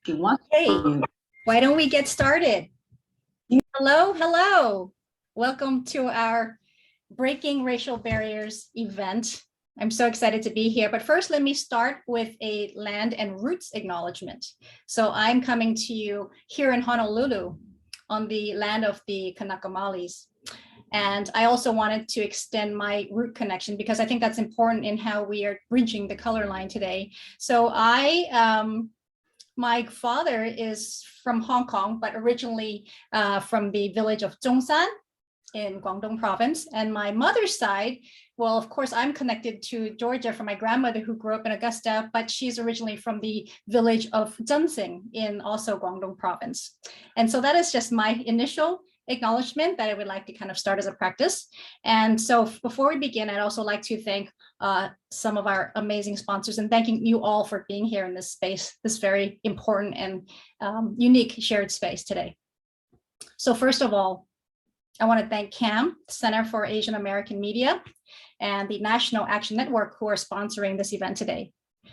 Hey, why don't we get started? Hello, hello. Welcome to our Breaking Racial Barriers event. I'm so excited to be here. But first, let me start with a land and roots acknowledgement. So I'm coming to you here in Honolulu on the land of the Kanaka Maoris. And I also wanted to extend my root connection because I think that's important in how we are bridging the color line today. So my father is from Hong Kong, but originally from the village of Zhongshan in Guangdong province. And my mother's side, well, of course, I'm connected to Georgia from my grandmother who grew up in Augusta, but she's originally from the village of Zhensing in also Guangdong province. And so that is just my initial acknowledgement that I would like to kind of start as a practice. And so before we begin, I'd also like to thank some of our amazing sponsors and thanking you all for being here in this space, this very important and unique shared space today. So first of all, I want to thank CAM, Center for Asian American Media, and the National Action Network who are sponsoring this event today.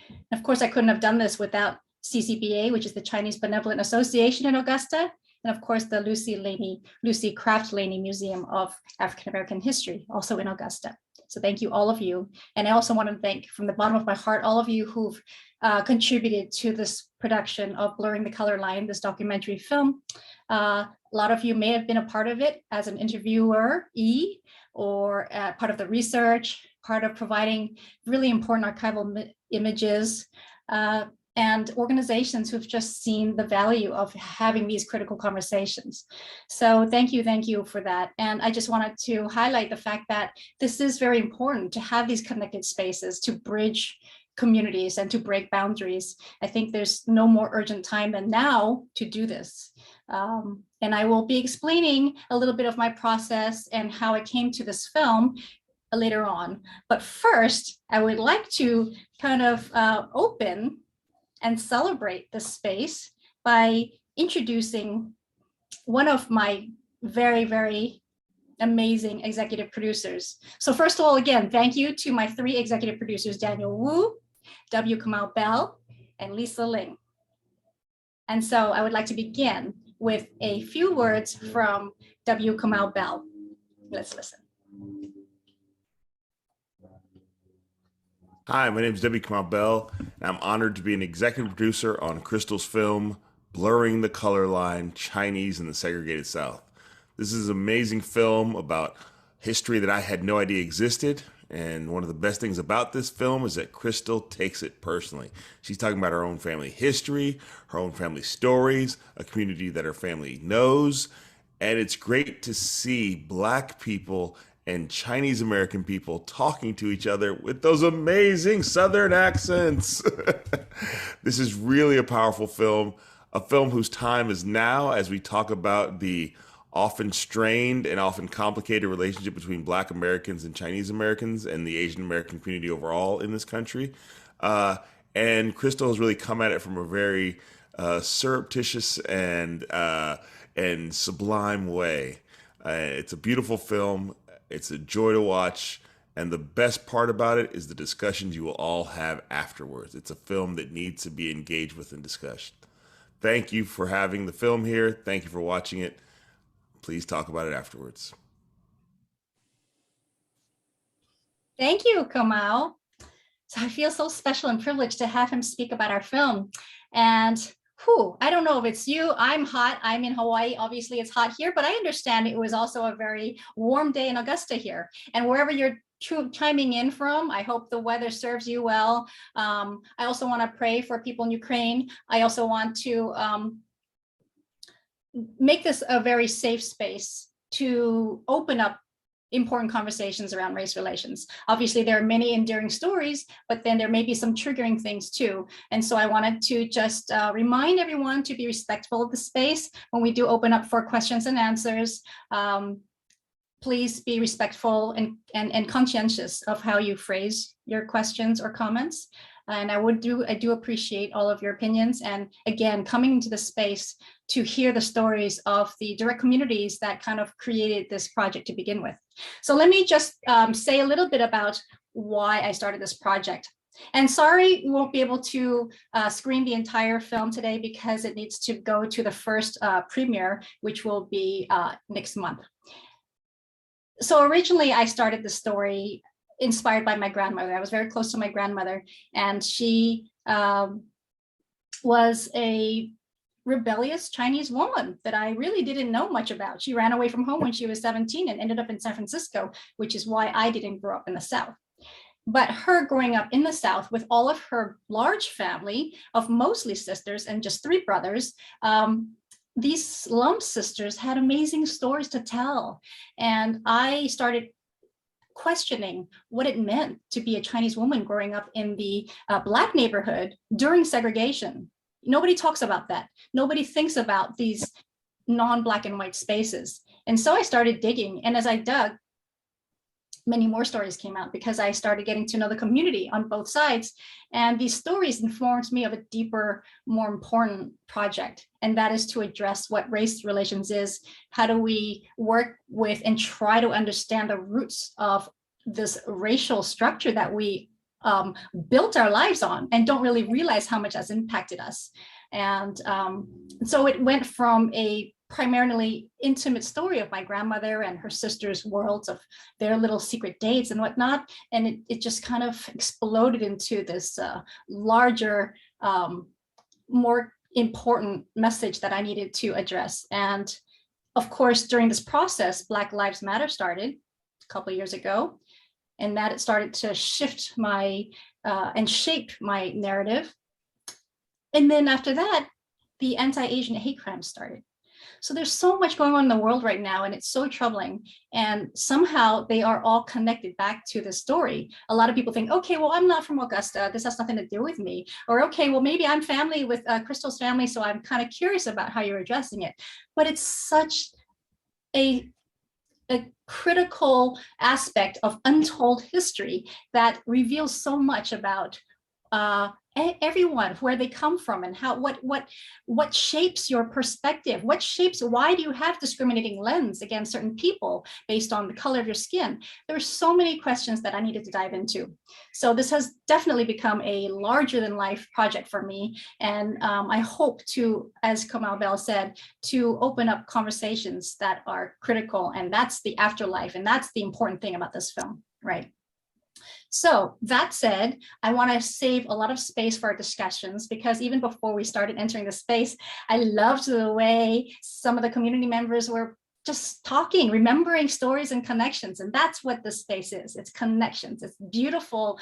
And of course, I couldn't have done this without CCBA, which is the Chinese Benevolent Association in Augusta, and of course, the Lucy Craft Laney Museum of African American History, also in Augusta. So thank you, all of you. And I also want to thank from the bottom of my heart, all of you who've contributed to this production of Blurring the Color Line, this documentary film. A lot of you may have been a part of it as an interviewer, or part of the research, part of providing really important archival images, and organizations who've just seen the value of having these critical conversations. So thank you for that. And I just wanted to highlight the fact that this is very important to have these connected spaces to bridge communities and to break boundaries. I think there's no more urgent time than now to do this. And I will be explaining a little bit of my process and how I came to this film later on. But first, I would like to kind of open and celebrate this space by introducing one of my very, very amazing executive producers. So first of all, again, thank you to my three executive producers, Daniel Wu, W. Kamau Bell, and Lisa Ling. And so I would like to begin with a few words from W. Kamau Bell. Let's listen. Hi, my name is W. Kamau Bell, and I'm honored to be an executive producer on Crystal's film, Blurring the Color Line, Chinese in the Segregated South. This is an amazing film about history that I had no idea existed, and one of the best things about this film is that Crystal takes it personally. She's talking about her own family history, her own family stories, a community that her family knows, and it's great to see Black people and Chinese American people talking to each other with those amazing Southern accents. This is really a powerful film, a film whose time is now as we talk about the often strained and often complicated relationship between Black Americans and Chinese Americans and the Asian American community overall in this country. And Crystal has really come at it from a very surreptitious and sublime way. It's a beautiful film. It's a joy to watch, and the best part about it is the discussions you will all have afterwards. It's a film that needs to be engaged with in discussion. Thank you for having the film here. Thank you for watching it. Please talk about it afterwards. Thank you, Kamau. So I feel so special and privileged to have him speak about our film. And I don't know if it's you. I'm hot. I'm in Hawaii. Obviously, it's hot here, but I understand it was also a very warm day in Augusta here. And wherever you're chiming in from, I hope the weather serves you well. I also want to pray for people in Ukraine. I also want to make this a very safe space to open up important conversations around race relations. Obviously, there are many endearing stories, but then there may be some triggering things too. And so I wanted to just remind everyone to be respectful of the space when we do open up for questions and answers. Please be respectful and conscientious of how you phrase your questions or comments. And I do appreciate all of your opinions. And again, coming into the space to hear the stories of the direct communities that kind of created this project to begin with. So let me just say a little bit about why I started this project. And sorry, we won't be able to screen the entire film today because it needs to go to the first premiere, which will be next month. So originally I started the story inspired by my grandmother. I was very close to my grandmother, and she was a rebellious Chinese woman that I really didn't know much about. She ran away from home when she was 17 and ended up in San Francisco, which is why I didn't grow up in the South. But her growing up in the South with all of her large family of mostly sisters and just 3 brothers, these slum sisters had amazing stories to tell. And I started questioning what it meant to be a Chinese woman growing up in the Black neighborhood during segregation. Nobody talks about that. Nobody thinks about these non-Black and white spaces. And so I started digging. And as I dug, many more stories came out because I started getting to know the community on both sides. And these stories informed me of a deeper, more important project. And that is to address what race relations is. How do we work with and try to understand the roots of this racial structure that we built our lives on and don't really realize how much has impacted us. And so it went from a primarily intimate story of my grandmother and her sisters' worlds of their little secret dates and whatnot. And it just kind of exploded into this larger, more important message that I needed to address. And of course, during this process, Black Lives Matter started a couple of years ago. And that it started to shift my and shape my narrative. And then after that, the anti-Asian hate crimes started. So there's so much going on in the world right now, and it's so troubling. And somehow they are all connected back to the story. A lot of people think, okay, well, I'm not from Augusta. This has nothing to do with me. Or, okay, well, maybe I'm family with Crystal's family, so I'm kind of curious about how you're addressing it. But it's such a critical aspect of untold history that reveals so much about everyone, where they come from, and how what shapes your perspective, why do you have discriminating lens against certain people based on the color of your skin. There are so many questions that I needed to dive into. So this has definitely become a larger than life project for me, and I hope to, as Kamau Bell said, to open up conversations that are critical, and that's the afterlife, and that's the important thing about this film, right? So that said, I want to save a lot of space for our discussions, because even before we started entering the space, I loved the way some of the community members were just talking, remembering stories and connections. And that's what this space is. It's connections. It's beautiful,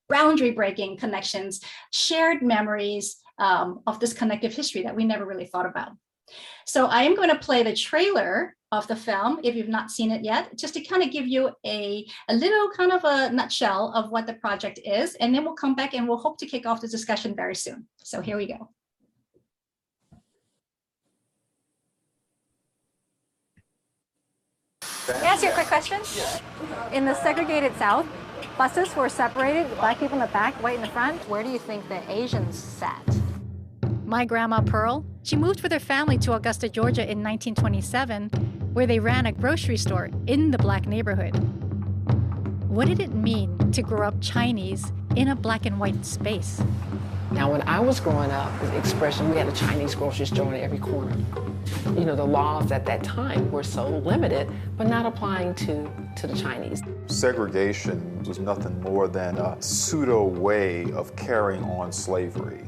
boundary breaking connections, shared memories of this connective history that we never really thought about. So I am going to play the trailer of the film, if you've not seen it yet, just to kind of give you a little kind of a nutshell of what the project is, and then we'll come back and we'll hope to kick off the discussion very soon. So here we go. Can I ask you a quick question? Yeah. In the segregated South, buses were separated, Black people in the back, white in the front. Where do you think the Asians sat? My grandma Pearl, she moved with her family to Augusta, Georgia in 1927, where they ran a grocery store in the Black neighborhood. What did it mean to grow up Chinese in a Black and white space? Now, when I was growing up, the expression, we had a Chinese grocery store on every corner. You know, the laws at that time were so limited, but not applying to the Chinese. Segregation was nothing more than a pseudo way of carrying on slavery.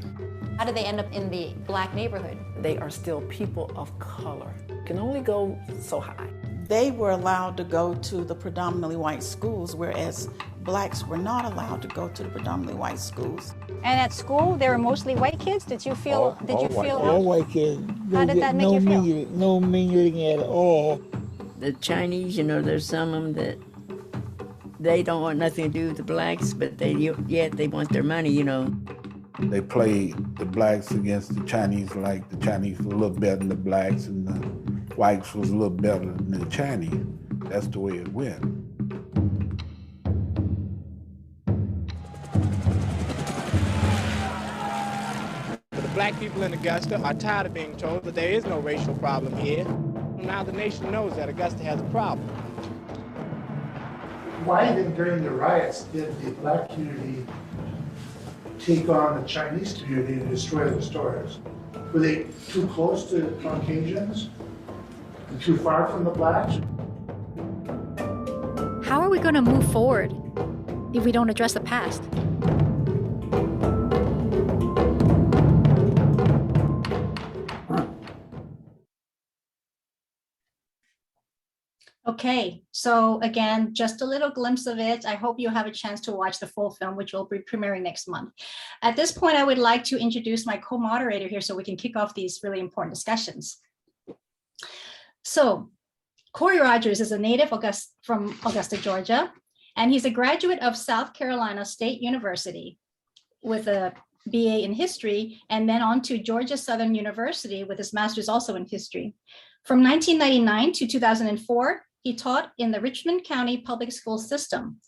How did they end up in the Black neighborhood? They are still people of color. Can only go so high. They were allowed to go to the predominantly white schools, whereas Blacks were not allowed to go to the predominantly white schools. And at school, they were mostly white kids. Did you feel? All white kids. How did that make you feel? No mingling at all. The Chinese, you know, there's some of them that they don't want nothing to do with the Blacks, but they want their money, you know. They played the Blacks against the Chinese like the Chinese were a little better than the Blacks and the whites was a little better than the Chinese. That's the way it went. The Black people in Augusta are tired of being told that there is no racial problem here. Now the nation knows that Augusta has a problem. Why then during the riots did the Black community take on the Chinese community and destroy the stores? Were they too close to Caucasians? And too far from the blacks? How are we going to move forward if we don't address the past? Okay, so again, just a little glimpse of it. I hope you have a chance to watch the full film, which will be premiering next month. At this point, I would like to introduce my co-moderator here so we can kick off these really important discussions. So Corey Rogers is a native from Augusta, Georgia, and he's a graduate of South Carolina State University with a BA in history, and then on to Georgia Southern University with his master's also in history. From 1999 to 2004, he taught in the Richmond County Public School System.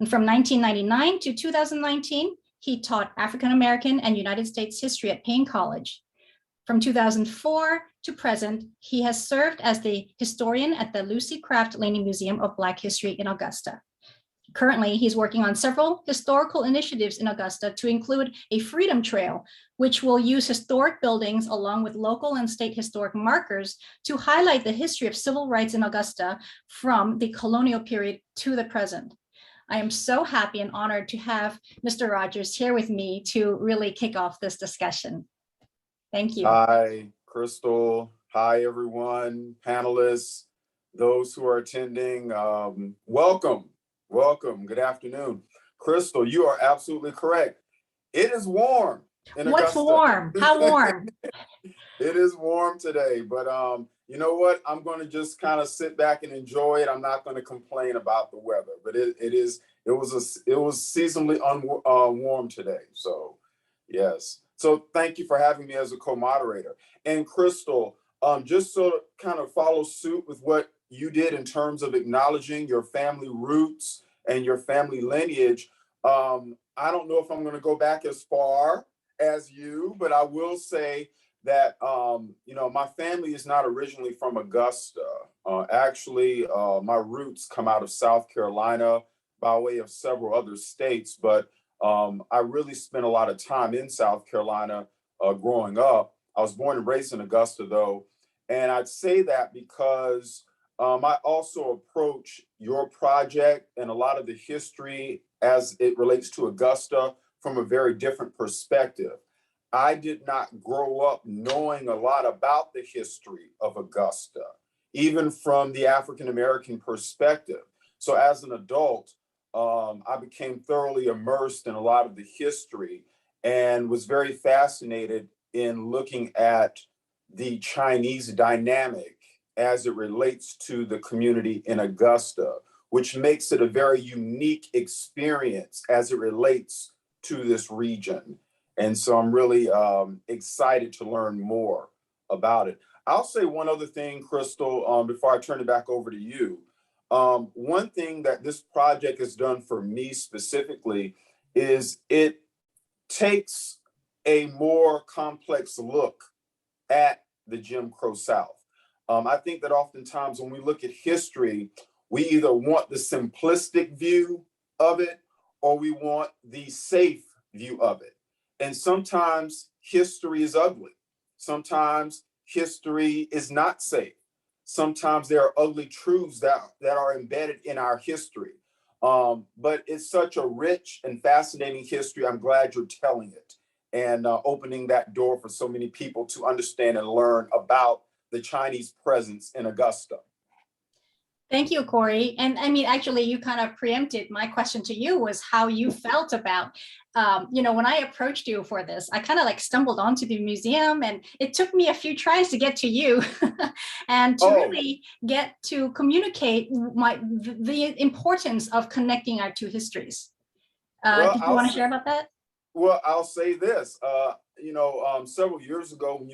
And from 1999 to 2019, he taught African American and United States history at Payne College. From 2004 to present, he has served as the historian at the Lucy Craft Laney Museum of Black History in Augusta. Currently, he's working on several historical initiatives in Augusta to include a Freedom Trail, which will use historic buildings along with local and state historic markers to highlight the history of civil rights in Augusta from the colonial period to the present. I am so happy and honored to have Mr. Rogers here with me to really kick off this discussion. Thank you. Hi, Crystal. Hi, everyone, panelists, those who are attending. Welcome. Welcome. Good afternoon. Crystal, you are absolutely correct. It is warm in What's Augusta. warm? How warm? It is warm today, but you know what? I'm going to just kind of sit back and enjoy it. I'm not going to complain about the weather, but it was seasonably warm today. So yes. So thank you for having me as a co-moderator. And Crystal, just so to kind of follow suit with what you did in terms of acknowledging your family roots and your family lineage. I don't know if I'm going to go back as far as you, but I will say that, you know, my family is not originally from Augusta. Actually, my roots come out of South Carolina by way of several other states, but I really spent a lot of time in South Carolina growing up. I was born and raised in Augusta, though, and I'd say that because I also approach your project and a lot of the history as it relates to Augusta from a very different perspective. I did not grow up knowing a lot about the history of Augusta, even from the African American perspective. So as an adult, I became thoroughly immersed in a lot of the history and was very fascinated in looking at the Chinese dynamic as it relates to the community in Augusta, which makes it a very unique experience as it relates to this region. And so I'm really excited to learn more about it. I'll say one other thing, Crystal, before I turn it back over to you. One thing that this project has done for me specifically is it takes a more complex look at the Jim Crow South. I think that oftentimes when we look at history, we either want the simplistic view of it or we want the safe view of it. And sometimes history is ugly. Sometimes history is not safe. Sometimes there are ugly truths that are embedded in our history. But it's such a rich and fascinating history. I'm glad you're telling it and opening that door for so many people to understand and learn about the Chinese presence in Augusta. Thank you, Corey. And I mean, actually, you kind of preempted my question to you was how you felt about, you know, when I approached you for this, I kind of like stumbled onto the museum and it took me a few tries to get to you and to really get to communicate the importance of connecting our two histories. Well, do you want to share about that? Well, I'll say this, you know, several years ago, when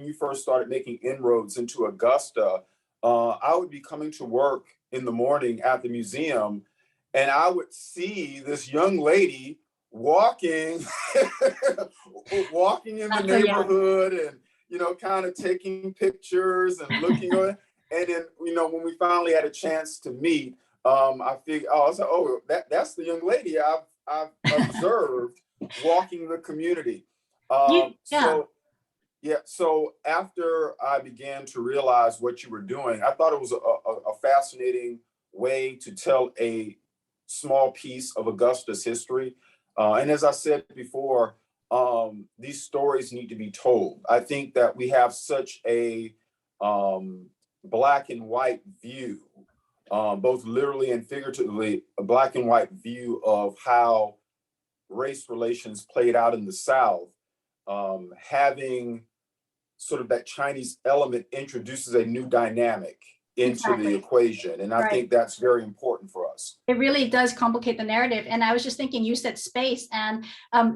you first started making inroads into Augusta, I would be coming to work in the morning at the museum and I would see this young lady walking, walking in the neighborhood and, you know, kind of taking pictures and looking on. And then, you know, when we finally had a chance to meet, I figured, I was like, oh, that's the young lady I've observed walking the community. So after I began to realize what you were doing, I thought it was a fascinating way to tell a small piece of Augusta's history. And as I said before, these stories need to be told. I think that we have such a black and white view, both literally and figuratively, a black and white view of how race relations played out in the South. Having sort of that Chinese element introduces a new dynamic into the equation. And I think that's very important for us. It really does complicate the narrative. And I was just thinking, you said space and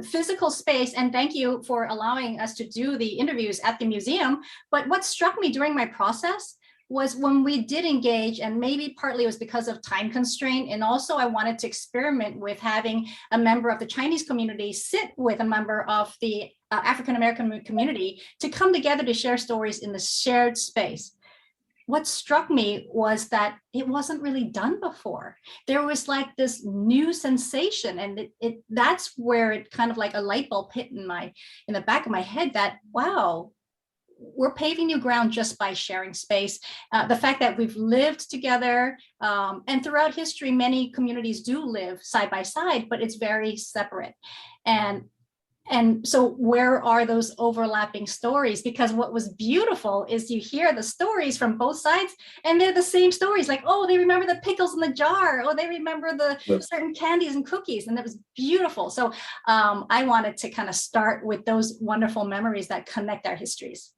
physical space, and thank you for allowing us to do the interviews at the museum. But what struck me during my process was when we did engage, and maybe partly it was because of time constraint, and also I wanted to experiment with having a member of the Chinese community sit with a member of the African-American community to come together to share stories in the shared space. What struck me was that it wasn't really done before. There was like this new sensation, and that's where it kind of like a light bulb hit in the back of my head that, wow, we're paving new ground just by sharing space. The fact that we've lived together, and throughout history, many communities do live side by side, but it's very separate. And so where are those overlapping stories? Because what was beautiful is you hear the stories from both sides, and they're the same stories. Like, oh, they remember the pickles in the jar. Oh, they remember the certain candies and cookies. And that was beautiful. So I wanted to kind of start with those wonderful memories that connect our histories.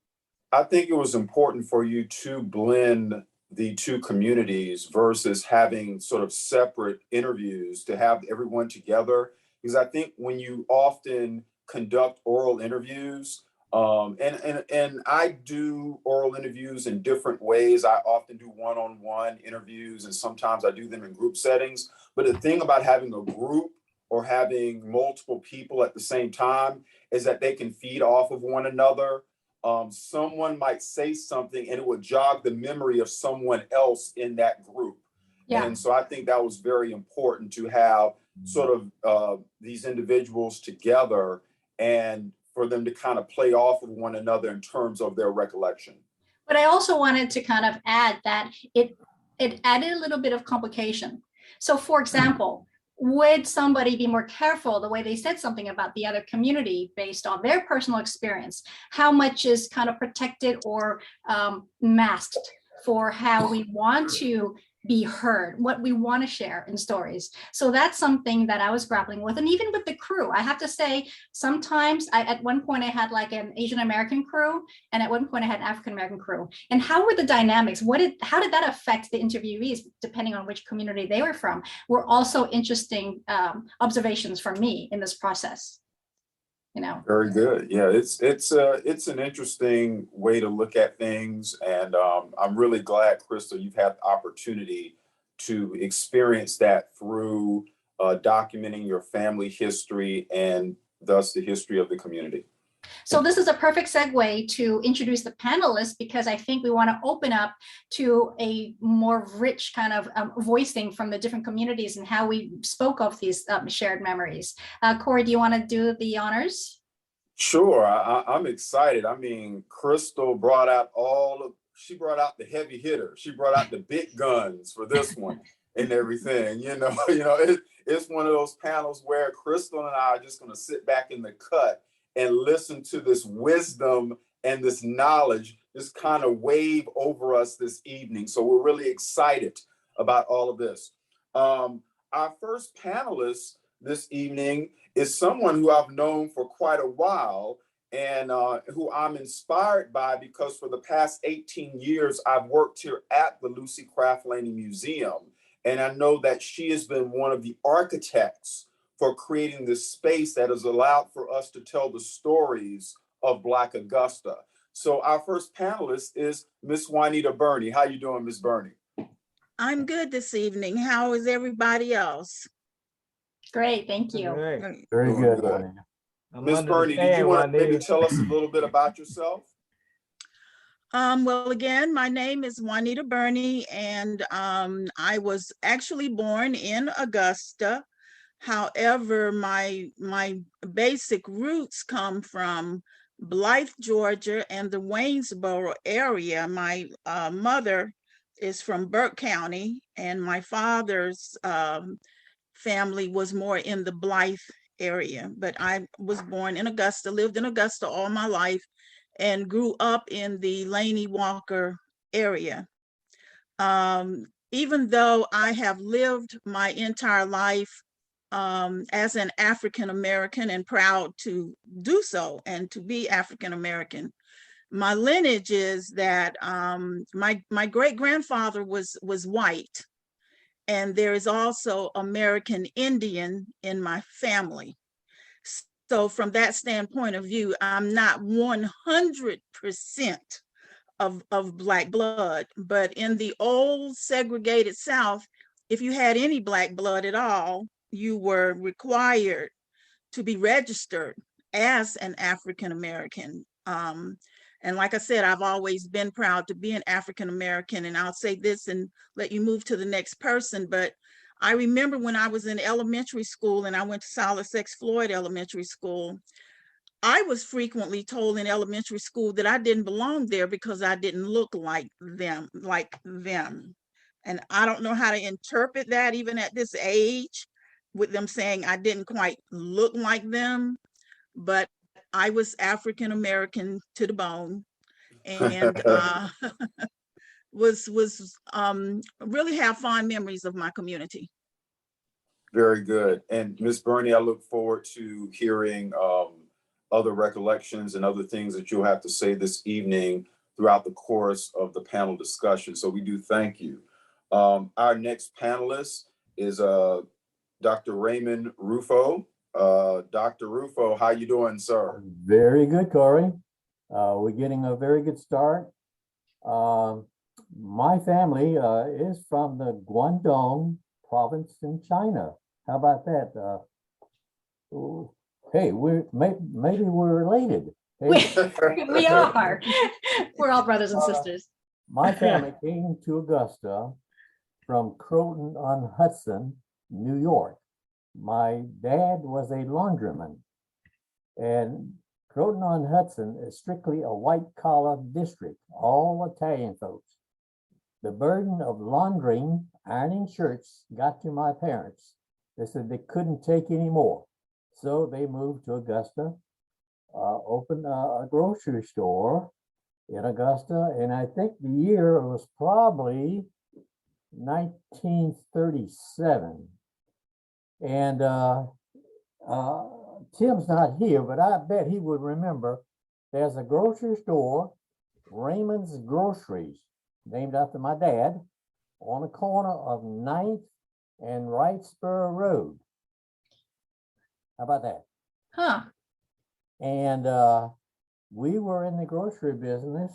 I think it was important for you to blend the two communities versus having sort of separate interviews, to have everyone together. Because I think when you often conduct oral interviews, and I do oral interviews in different ways. I often do one-on-one interviews, and sometimes I do them in group settings. But the thing about having a group or having multiple people at the same time is that they can feed off of one another. Someone might say something and it would jog the memory of someone else in that group. Yeah. And so I think that was very important to have sort of these individuals together and for them to kind of play off of one another in terms of their recollection. But I also wanted to kind of add that it added a little bit of complication. So for example, would somebody be more careful the way they said something about the other community based on their personal experience? How much is kind of protected or masked for how we want to be heard, what we want to share in stories? So that's something that I was grappling with. And even with the crew, I have to say, sometimes at one point I had like an Asian American crew, and at one point I had an African American crew. And how were the dynamics? How did that affect the interviewees, depending on which community they were from? Were also interesting observations for me in this process. You know. Very good. Yeah, it's an interesting way to look at things, and I'm really glad, Crystal, you've had the opportunity to experience that through documenting your family history and thus the history of the community. So this is a perfect segue to introduce the panelists, because I think we want to open up to a more rich kind of voicing from the different communities and how we spoke of these shared memories. Corey, do you want to do the honors? Sure, I'm excited. I mean, Crystal brought out she brought out the heavy hitters. She brought out the big guns for this one and everything. It's one of those panels where Crystal and I are just going to sit back in the cut and listen to this wisdom and this knowledge just kind of wave over us this evening. So we're really excited about all of this. Our first panelist this evening is someone who I've known for quite a while and who I'm inspired by, because for the past 18 years, I've worked here at the Lucy Craft Laney Museum. And I know that she has been one of the architects for creating this space that has allowed for us to tell the stories of Black Augusta. So our first panelist is Miss Juanita Burney. How you doing, Miss Burney? I'm good this evening. How is everybody else? Great, thank you. Great. Very good. Miss Burney, did you want to maybe tell us a little bit about yourself? Well, again, my name is Juanita Burney, and I was actually born in Augusta. However, my basic roots come from Blythe, Georgia, and the Waynesboro area. My mother is from Burke County, and my father's family was more in the Blythe area. But I was born in Augusta, lived in Augusta all my life, and grew up in the Laney Walker area. Even though I have lived my entire life as an African American and proud to do so and to be African American, my lineage is that my great grandfather was white, and there is also American Indian in my family. So from that standpoint of view, I'm not 100% of Black blood, but in the old segregated South, if you had any Black blood at all, you were required to be registered as an African American. And like I said, I've always been proud to be an African American. And I'll say this and let you move to the next person. But I remember when I was in elementary school and I went to Silas X. Floyd Elementary School, I was frequently told in elementary school that I didn't belong there because I didn't look like them. And I don't know how to interpret that even at this age, with them saying I didn't quite look like them, but I was African American to the bone, and was really have fond memories of my community. Very good. And Ms. Burney, I look forward to hearing other recollections and other things that you'll have to say this evening throughout the course of the panel discussion. So we do thank you. Our next panelist is Dr. Raymond Rufo. Dr. Rufo, how you doing, sir? Very good, Corey. We're getting a very good start. My family is from the Guangdong province in China. How about that? Hey, maybe we're related. Hey. We are. We're all brothers and sisters. My family came to Augusta from Croton-on-Hudson, New York. My dad was a laundryman, and Croton-on-Hudson is strictly a white-collar district, all Italian folks. The burden of laundering, ironing shirts got to my parents. They said they couldn't take any more. So they moved to Augusta, opened a grocery store in Augusta, and I think the year was probably 1937. And Tim's not here, but I bet he would remember there's a grocery store, Raymond's Groceries, named after my dad, on the corner of 9th and Wrightsboro Road. How about that? Huh. And we were in the grocery business,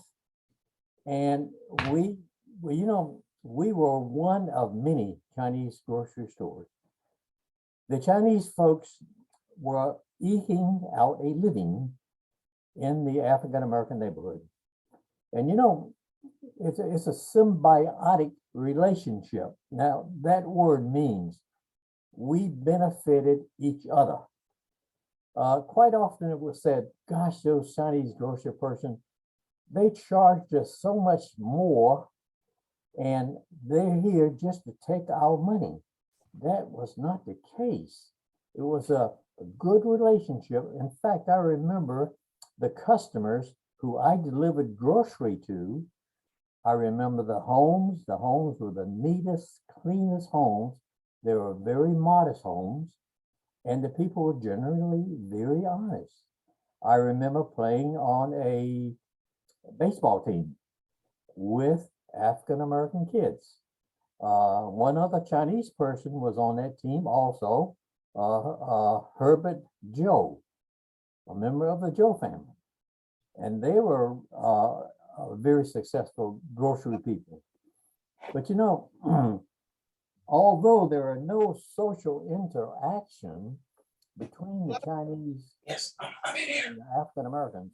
and we were one of many Chinese grocery stores. The Chinese folks were eking out a living in the African American neighborhood. And it's a symbiotic relationship. Now, that word means we benefited each other. Quite often it was said, gosh, those Chinese grocery person, they charged us so much more, and they're here just to take our money. That was not the case. It was a good relationship. In fact, I remember the customers who I delivered grocery to. I remember the homes. The homes were the neatest, cleanest homes. They were very modest homes, and the people were generally very honest. I remember playing on a baseball team with African-American kids. One other Chinese person was on that team also, Herbert Joe, a member of the Joe family. And they were very successful grocery people. But although there are no social interaction between the Chinese and the African Americans,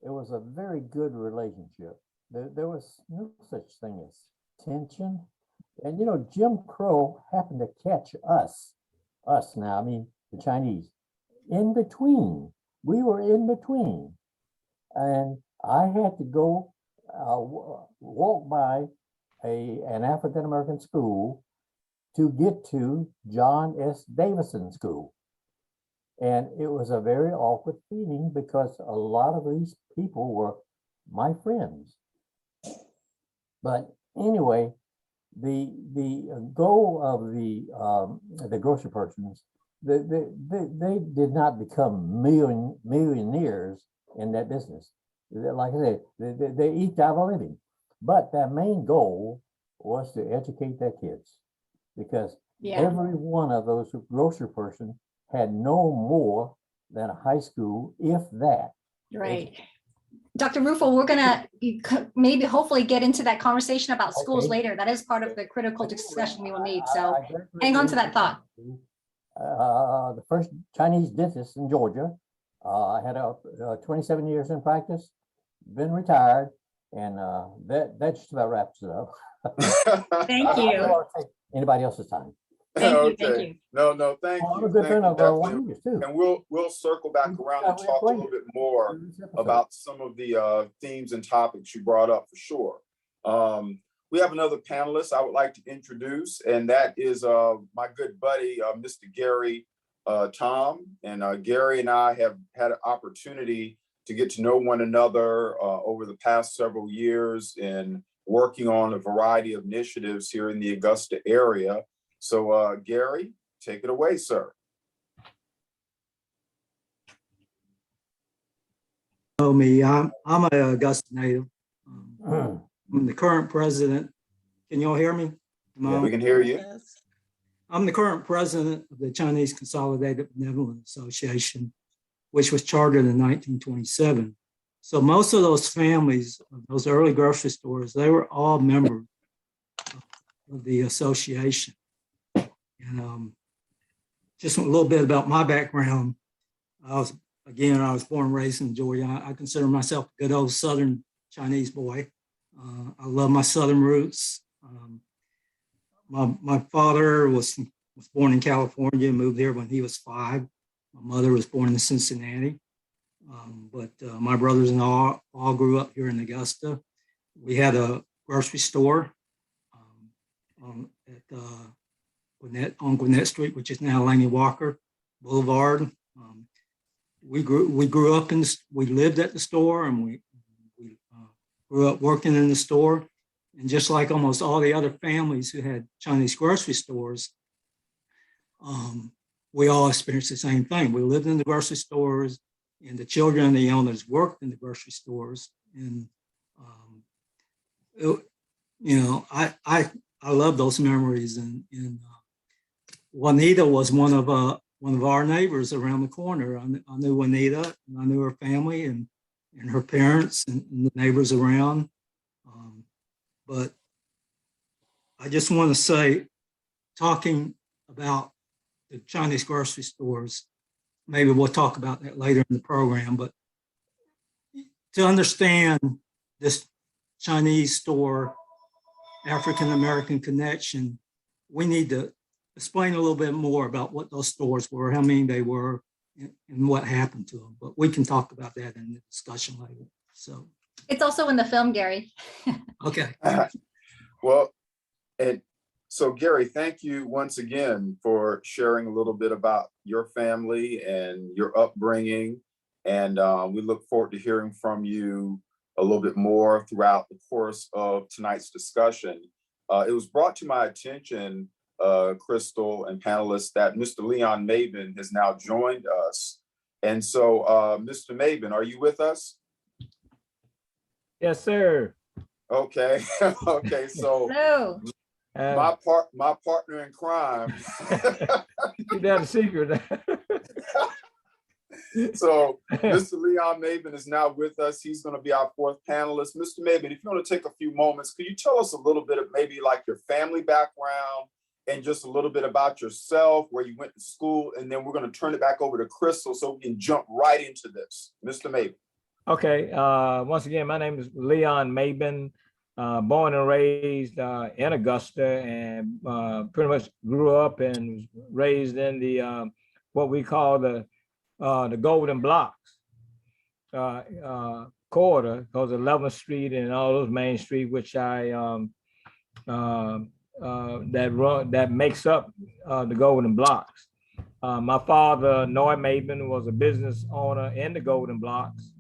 it was a very good relationship. There was no such thing as tension. And Jim Crow happened to catch us us now, I mean, the Chinese, in between. We were in between. And I had to go walk by an African American school to get to John S. Davison School. And it was a very awkward feeling because a lot of these people were my friends. But anyway, the goal of the grocery persons, they did not become millionaires in that business. Like I said, they eked out a living. But their main goal was to educate their kids, because every one of those grocery person had no more than a high school, if that. Right. Dr. Rufo, we're gonna maybe hopefully get into that conversation about schools later. That is part of the critical discussion we will need. So hang on to that thought. The first Chinese dentist in Georgia. I had 27 years in practice, been retired, and that just about wraps it up. Thank you. I don't want to take anybody else's time. Thank you. No, thank you. I'm a good friend of Juanita's too. And we'll circle back around and talk a little bit more about some of the themes and topics you brought up for sure. We have another panelist I would like to introduce, and that is my good buddy, Mr. Gary Tom. And Gary and I have had an opportunity to get to know one another over the past several years in working on a variety of initiatives here in the Augusta area. So Gary, take it away, sir. Know me, I'm an Augusta native. I'm the current president. Can y'all hear me? Yeah, we can hear you. Yes. I'm the current president of the Chinese Consolidated Benevolent Association, which was chartered in 1927. So most of those families, those early grocery stores, they were all members of the association. And just a little bit about my background. I was born and raised in Georgia. I consider myself a good old Southern Chinese boy. I love my Southern roots. My father was born in California, moved here when he was 5. My mother was born in Cincinnati. But my brothers and all grew up here in Augusta. We had a grocery store on Gwinnett Street, which is now Laney Walker Boulevard. We grew up we lived at the store, and we grew up working in the store. And just like almost all the other families who had Chinese grocery stores, we all experienced the same thing. We lived in the grocery stores, and the children and the owners worked in the grocery stores. And I love those memories. And Juanita was one of our neighbors around the corner. I knew Juanita, and I knew her family and her parents and the neighbors around. But I just want to say, talking about the Chinese grocery stores, maybe we'll talk about that later in the program, but to understand this Chinese store, African-American connection, we need to explain a little bit more about what those stores were, how many they were, and what happened to them. But we can talk about that in the discussion later. So it's also in the film, Gary. Okay. Well, and so Gary, thank you once again for sharing a little bit about your family and your upbringing. And we look forward to hearing from you a little bit more throughout the course of tonight's discussion. It was brought to my attention, Crystal and panelists, that Mr. Leon Mabin has now joined us. And so, Mr. Mabin, are you with us? Yes, sir. Okay. Okay. So hello. My partner in crime. Keep that a secret. So Mr. Leon Mabin is now with us. He's going to be our 4th panelist. Mr. Mabin, if you want to take a few moments, could you tell us a little bit of maybe like your family background and just a little bit about yourself, where you went to school, and then we're going to turn it back over to Crystal so we can jump right into this. Mr. Mabin. Okay. Once again, my name is Leon Mabin. born and raised in Augusta, and pretty much grew up and was raised in the what we call the Golden Blocks corridor, because 11th Street and all those main street, which that makes up the Golden Blocks. My father, Noah Maben, was a business owner in the Golden Blocks.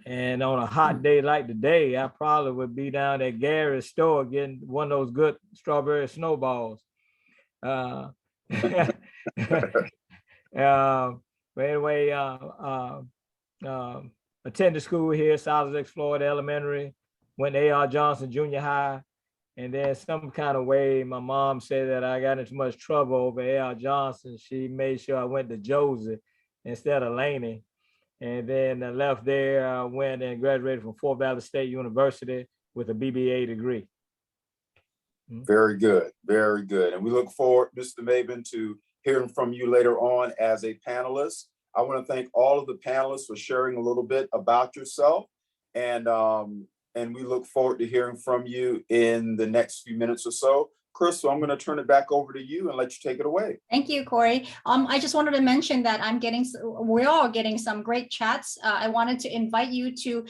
And on a hot day like today, I probably would be down at Gary's store getting one of those good strawberry snowballs. But anyway, attended school here, South Lake, Florida Elementary, went to A.R. Johnson Junior High. And then some kind of way, my mom said that I got into much trouble over A.R. Johnson. She made sure I went to Josie instead of Laney. And then I left there, I went and graduated from Fort Valley State University with a BBA degree. Very good, very good. And we look forward, Mr. Maben, to hearing from you later on as a panelist. I want to thank all of the panelists for sharing a little bit about yourself. And we look forward to hearing from you in the next few minutes or so. Crystal, I'm going to turn it back over to you and let you take it away. Thank you, Corey. I just wanted to mention that we're all getting some great chats. I wanted to invite you to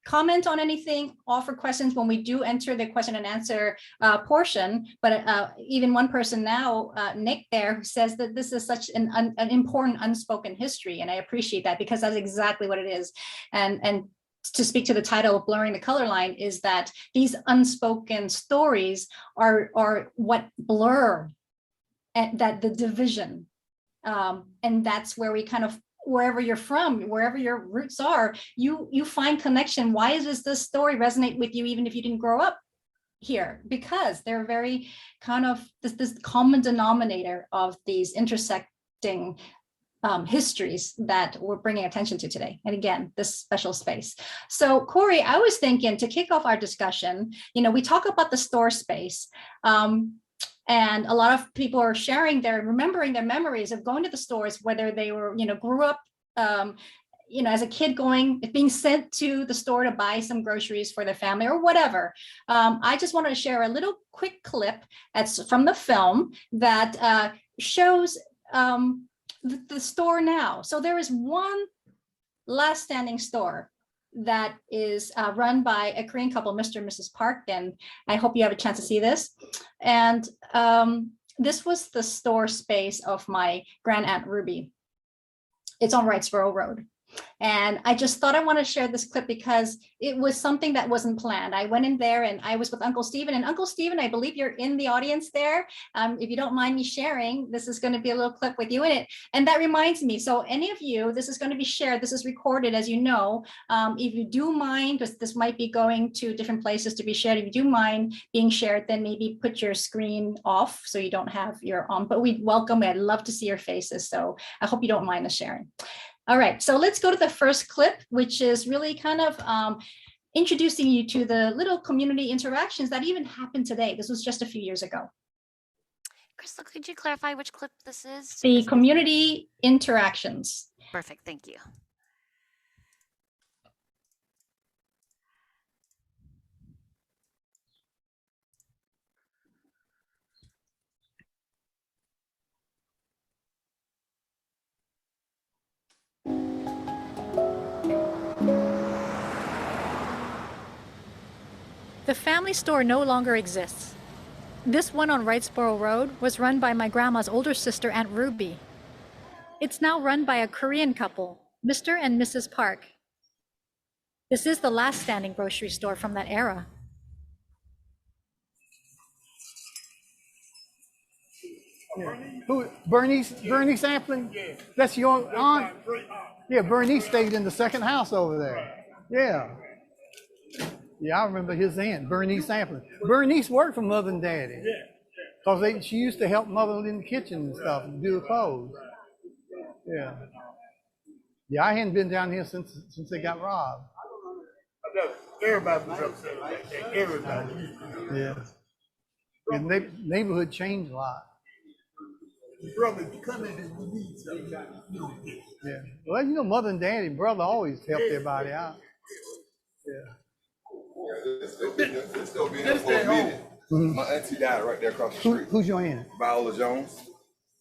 comment on anything, offer questions when we do enter the question and answer portion. But even one person now, Nick there, who says that this is such an important unspoken history. And I appreciate that, because that's exactly what it is. And to speak to the title of Blurring the Color Line, is that these unspoken stories are what blur that the division. And that's where we kind of, wherever you're from, wherever your roots are, you find connection. Why does this story resonate with you even if you didn't grow up here? Because they're very kind of this common denominator of these intersecting histories that we're bringing attention to today. And again, this special space. So Corey, I was thinking to kick off our discussion, we talk about the store space. And a lot of people are remembering their memories of going to the stores, whether they were, grew up, as a kid being sent to the store to buy some groceries for their family or whatever. I just wanted to share a little quick clip that's from the film that shows the store now. So there is one last standing store that is run by a Korean couple, Mr. and Mrs. Park, and I hope you have a chance to see this. And this was the store space of my grand aunt Ruby. It's on Wrightsboro Road. And I just thought I want to share this clip because it was something that wasn't planned. I went in there and I was with Uncle Stephen. And Uncle Stephen, I believe you're in the audience there. If you don't mind me sharing, this is going to be a little clip with you in it. And that reminds me, so any of you, this is going to be shared. This is recorded, as you know. If you do mind, because this might be going to different places to be shared. If you do mind being shared, then maybe put your screen off so you don't have your on. But we'd welcome it. I'd love to see your faces. So I hope you don't mind us sharing. All right, so let's go to the first clip, which is really kind of introducing you to the little community interactions that even happened today. This was just a few years ago. Crystal, could you clarify which clip this is? The community interactions. Perfect, thank you. The family store no longer exists. This one on Wrightsboro Road was run by my grandma's older sister, Aunt Ruby. It's now run by a Korean couple, Mr. and Mrs. Park. This is the last standing grocery store from that era. Who? Bernice Sampling? Yeah. That's your aunt? Yeah, Bernice stayed in the second house over there. Yeah. Yeah, I remember his aunt, Bernice Sampling. Bernice worked for Mother and Daddy. Because she used to help Mother in the kitchen and stuff, and do the clothes. Yeah. Yeah, I hadn't been down here since they got robbed. Everybody was upset like that. Everybody. Yeah. The neighborhood changed a lot. Brother, you come in and we need something. Yeah. Well, Mother and Daddy, brother always helped everybody out. It's gonna be here for a minute. My auntie died right there across the street. Who's your aunt? Viola Jones.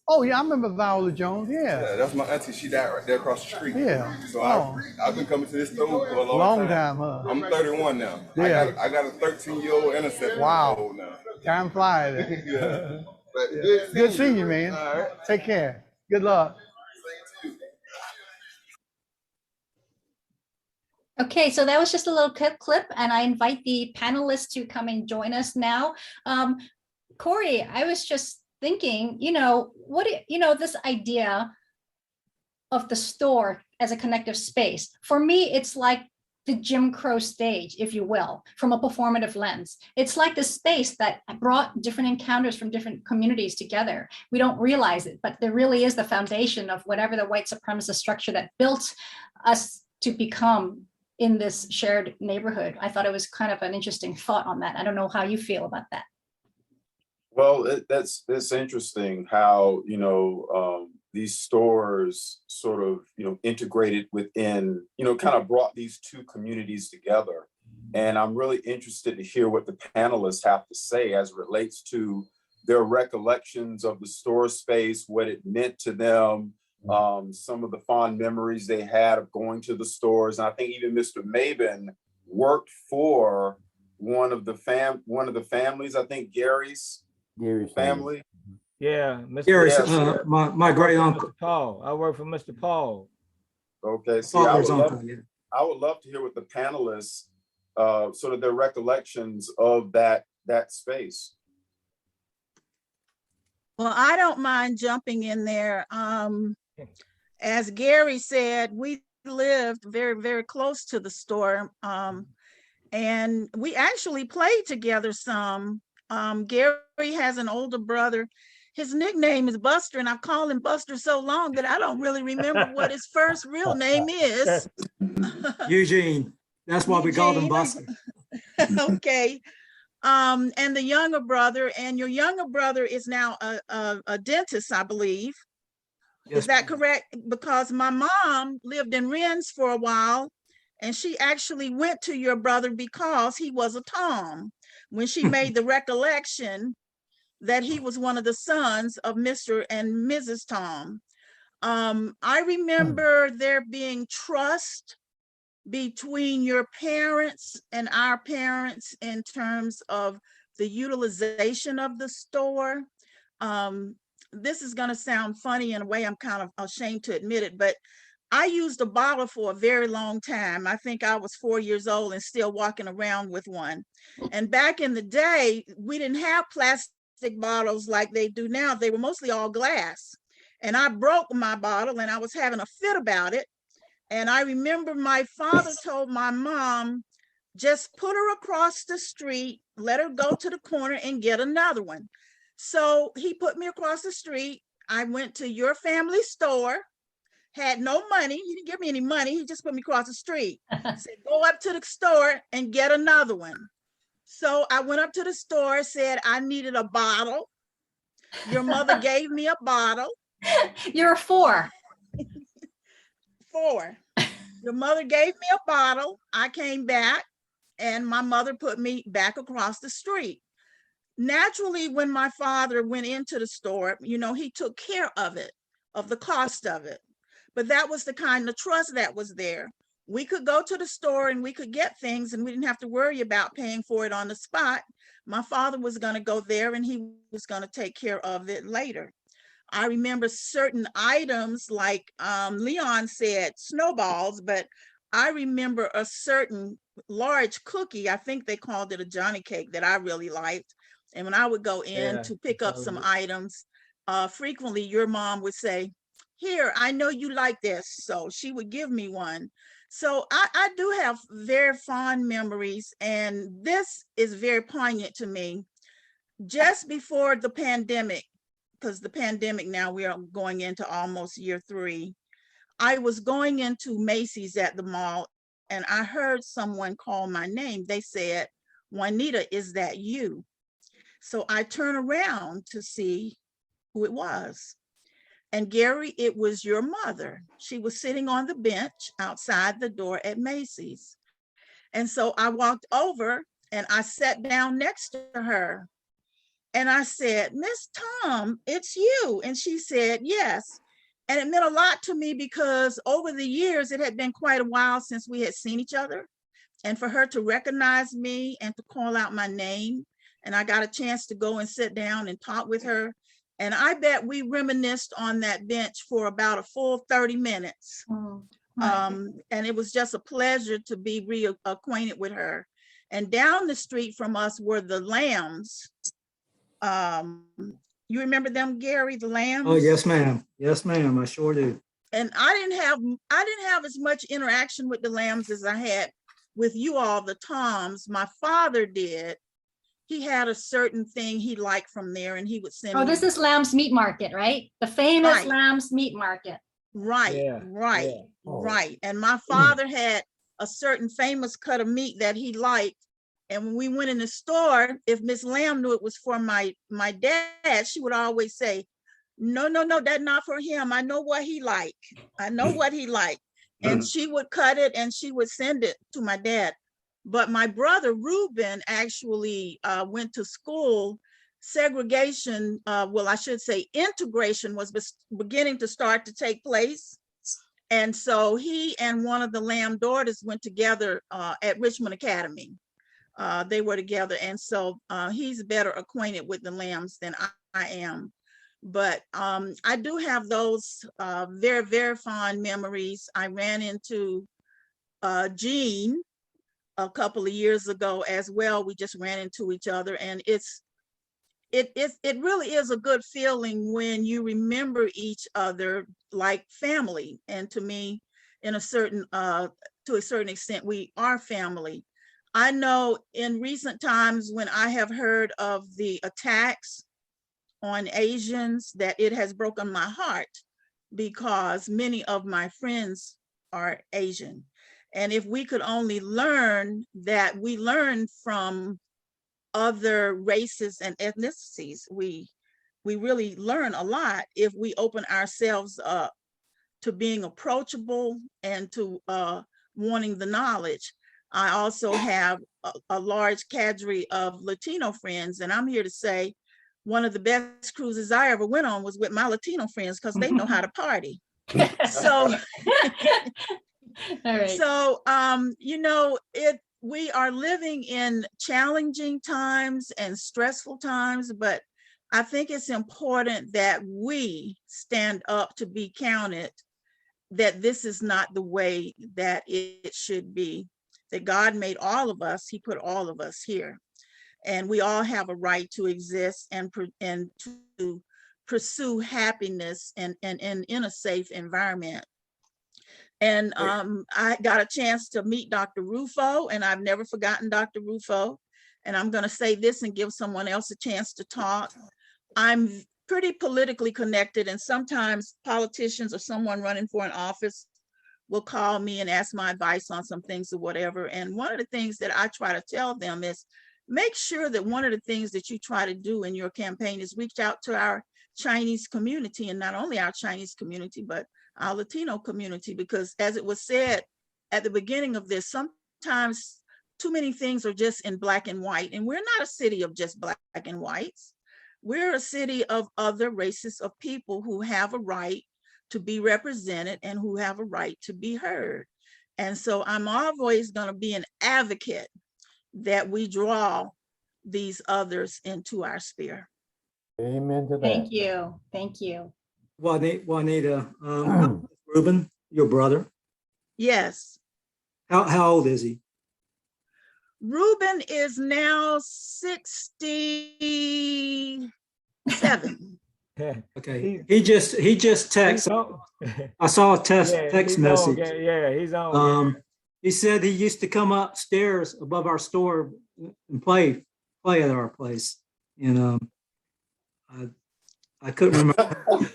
Oh yeah, I remember Viola Jones. Yeah. Yeah, that's my auntie. She died right there across the street. Yeah. So Oh. I've been coming to this store for a Long time, huh? I'm 31 now. Yeah. I got a 13-year-old and a 7-year-old Wow. now. Time flies. Yeah. But Yeah. Good seeing you, man. All right. Take care. Good luck. Okay, so that was just a little clip, and I invite the panelists to come and join us now. Corey, I was just thinking, this idea of the store as a connective space. For me, it's like the Jim Crow stage, if you will, from a performative lens. It's like the space that brought different encounters from different communities together. We don't realize it, but there really is the foundation of whatever the white supremacist structure that built us to become in this shared neighborhood. I thought it was kind of an interesting thought on that. I don't know how you feel about that. Well, that's interesting how, these stores sort of, integrated within, kind of brought these two communities together. And I'm really interested to hear what the panelists have to say as it relates to their recollections of the store space, what it meant to them, some of the fond memories they had of going to the stores. And I think even Mr. Mabin worked for one of the families, I think Gary's family. Yeah, Mr. Gary's, Yes. my great uncle. Paul. I work for Mr. Paul. Okay, see, I would love to hear what the panelists, sort of their recollections of that space. Well, I don't mind jumping in there. As Gary said, we lived very, very close to the store. And we actually played together some. Gary has an older brother. His nickname is Buster, and I've called him Buster so long that I don't really remember what his first real name is. Eugene. That's why we called him Buster. Okay. And the younger brother, and your younger brother is now a dentist, I believe. Yes, is that correct? Because my mom lived in Rennes for a while, and she actually went to your brother because he was a Tom, when she made the recollection that he was one of the sons of Mr. and Mrs. Tom. I remember there being trust between your parents and our parents in terms of the utilization of the store. This is going to sound funny in a way, I'm kind of ashamed to admit it, but I used a bottle for a very long time. I think I was 4 years old and still walking around with one. And back in the day, we didn't have plastic bottles like they do now. They were mostly all glass. And I broke my bottle and I was having a fit about it. And I remember my father told my mom, just put her across the street, let her go to the corner and get another one. So he put me across the street. I went to your family store, had no money. He didn't give me any money. He just put me across the street. Said, go up to the store and get another one. So I went up to the store, said I needed a bottle. Your mother gave me a bottle. You're a 4. 4. Your mother gave me a bottle. I came back and my mother put me back across the street. Naturally, when my father went into the store, he took care of it, of the cost of it. But that was the kind of trust that was there. We could go to the store and we could get things and we didn't have to worry about paying for it on the spot. My father was going to go there and he was going to take care of it later. I remember certain items like Leon said, snowballs, but I remember a certain large cookie. I think they called it a Johnny cake that I really liked. And when I would go in to pick up some items, frequently your mom would say, here, I know you like this. So she would give me one. So I do have very fond memories, and this is very poignant to me. Just before the pandemic, because the pandemic now we are going into almost year 3, I was going into Macy's at the mall and I heard someone call my name. They said, Juanita, is that you? So I turned around to see who it was. And Gary, it was your mother. She was sitting on the bench outside the door at Macy's. And so I walked over and I sat down next to her. And I said, Miss Tom, it's you. And she said, yes. And it meant a lot to me because over the years, it had been quite a while since we had seen each other. And for her to recognize me and to call out my name, and I got a chance to go and sit down and talk with her. And I bet we reminisced on that bench for about a full 30 minutes. And it was just a pleasure to be reacquainted with her. And down the street from us were the Lambs. You remember them, Gary, the Lambs? Oh, yes, ma'am. Yes, ma'am. I sure do. And I didn't have as much interaction with the Lambs as I had with you all, the Toms. My father did. He had a certain thing he liked from there, and he would send me. This is Lamb's Meat Market, right? The famous Lamb's Meat Market. Right. And my father had a certain famous cut of meat that he liked. And when we went in the store, if Miss Lamb knew it was for my dad, she would always say, no, that's not for him. I know what he like. I know what he like. And she would cut it and she would send it to my dad. But my brother Reuben actually went to school. Segregation, well, I should say integration was beginning to start to take place. And so he and one of the Lamb daughters went together at Richmond Academy. They were together. And so he's better acquainted with the Lambs than I am. But I do have those very, very fond memories. I ran into Jean a couple of years ago as well. We just ran into each other, and it really is a good feeling when you remember each other like family. And to me, to a certain extent, we are family. I know in recent times when I have heard of the attacks on Asians that it has broken my heart because many of my friends are Asian. And if we could only learn that we learn from other races and ethnicities, we really learn a lot if we open ourselves up to being approachable and to wanting the knowledge. I also have a large cadre of Latino friends, and I'm here to say one of the best cruises I ever went on was with my Latino friends because they know how to party. So, all right. So, we are living in challenging times and stressful times, but I think it's important that we stand up to be counted, that this is not the way that it should be, that God made all of us, he put all of us here. And we all have a right to exist and to pursue happiness and in a safe environment. And I got a chance to meet Dr. Rufo, and I've never forgotten Dr. Rufo. And I'm going to say this and give someone else a chance to talk. I'm pretty politically connected, and sometimes politicians or someone running for an office will call me and ask my advice on some things or whatever. And one of the things that I try to tell them is make sure that one of the things that you try to do in your campaign is reach out to our Chinese community, and not only our Chinese community, but our Latino community, because as it was said at the beginning of this, sometimes too many things are just in black and white, and we're not a city of just black and whites. We're a city of other races of people who have a right to be represented and who have a right to be heard. And so I'm always going to be an advocate that we draw these others into our sphere. Amen to that. Thank you. Thank you. Juanita, Ruben, your brother. Yes. How old is he? Ruben is now 67. Okay. He just texted. I saw a text message. He's on. He said he used to come upstairs above our store and play at our place. And I couldn't remember.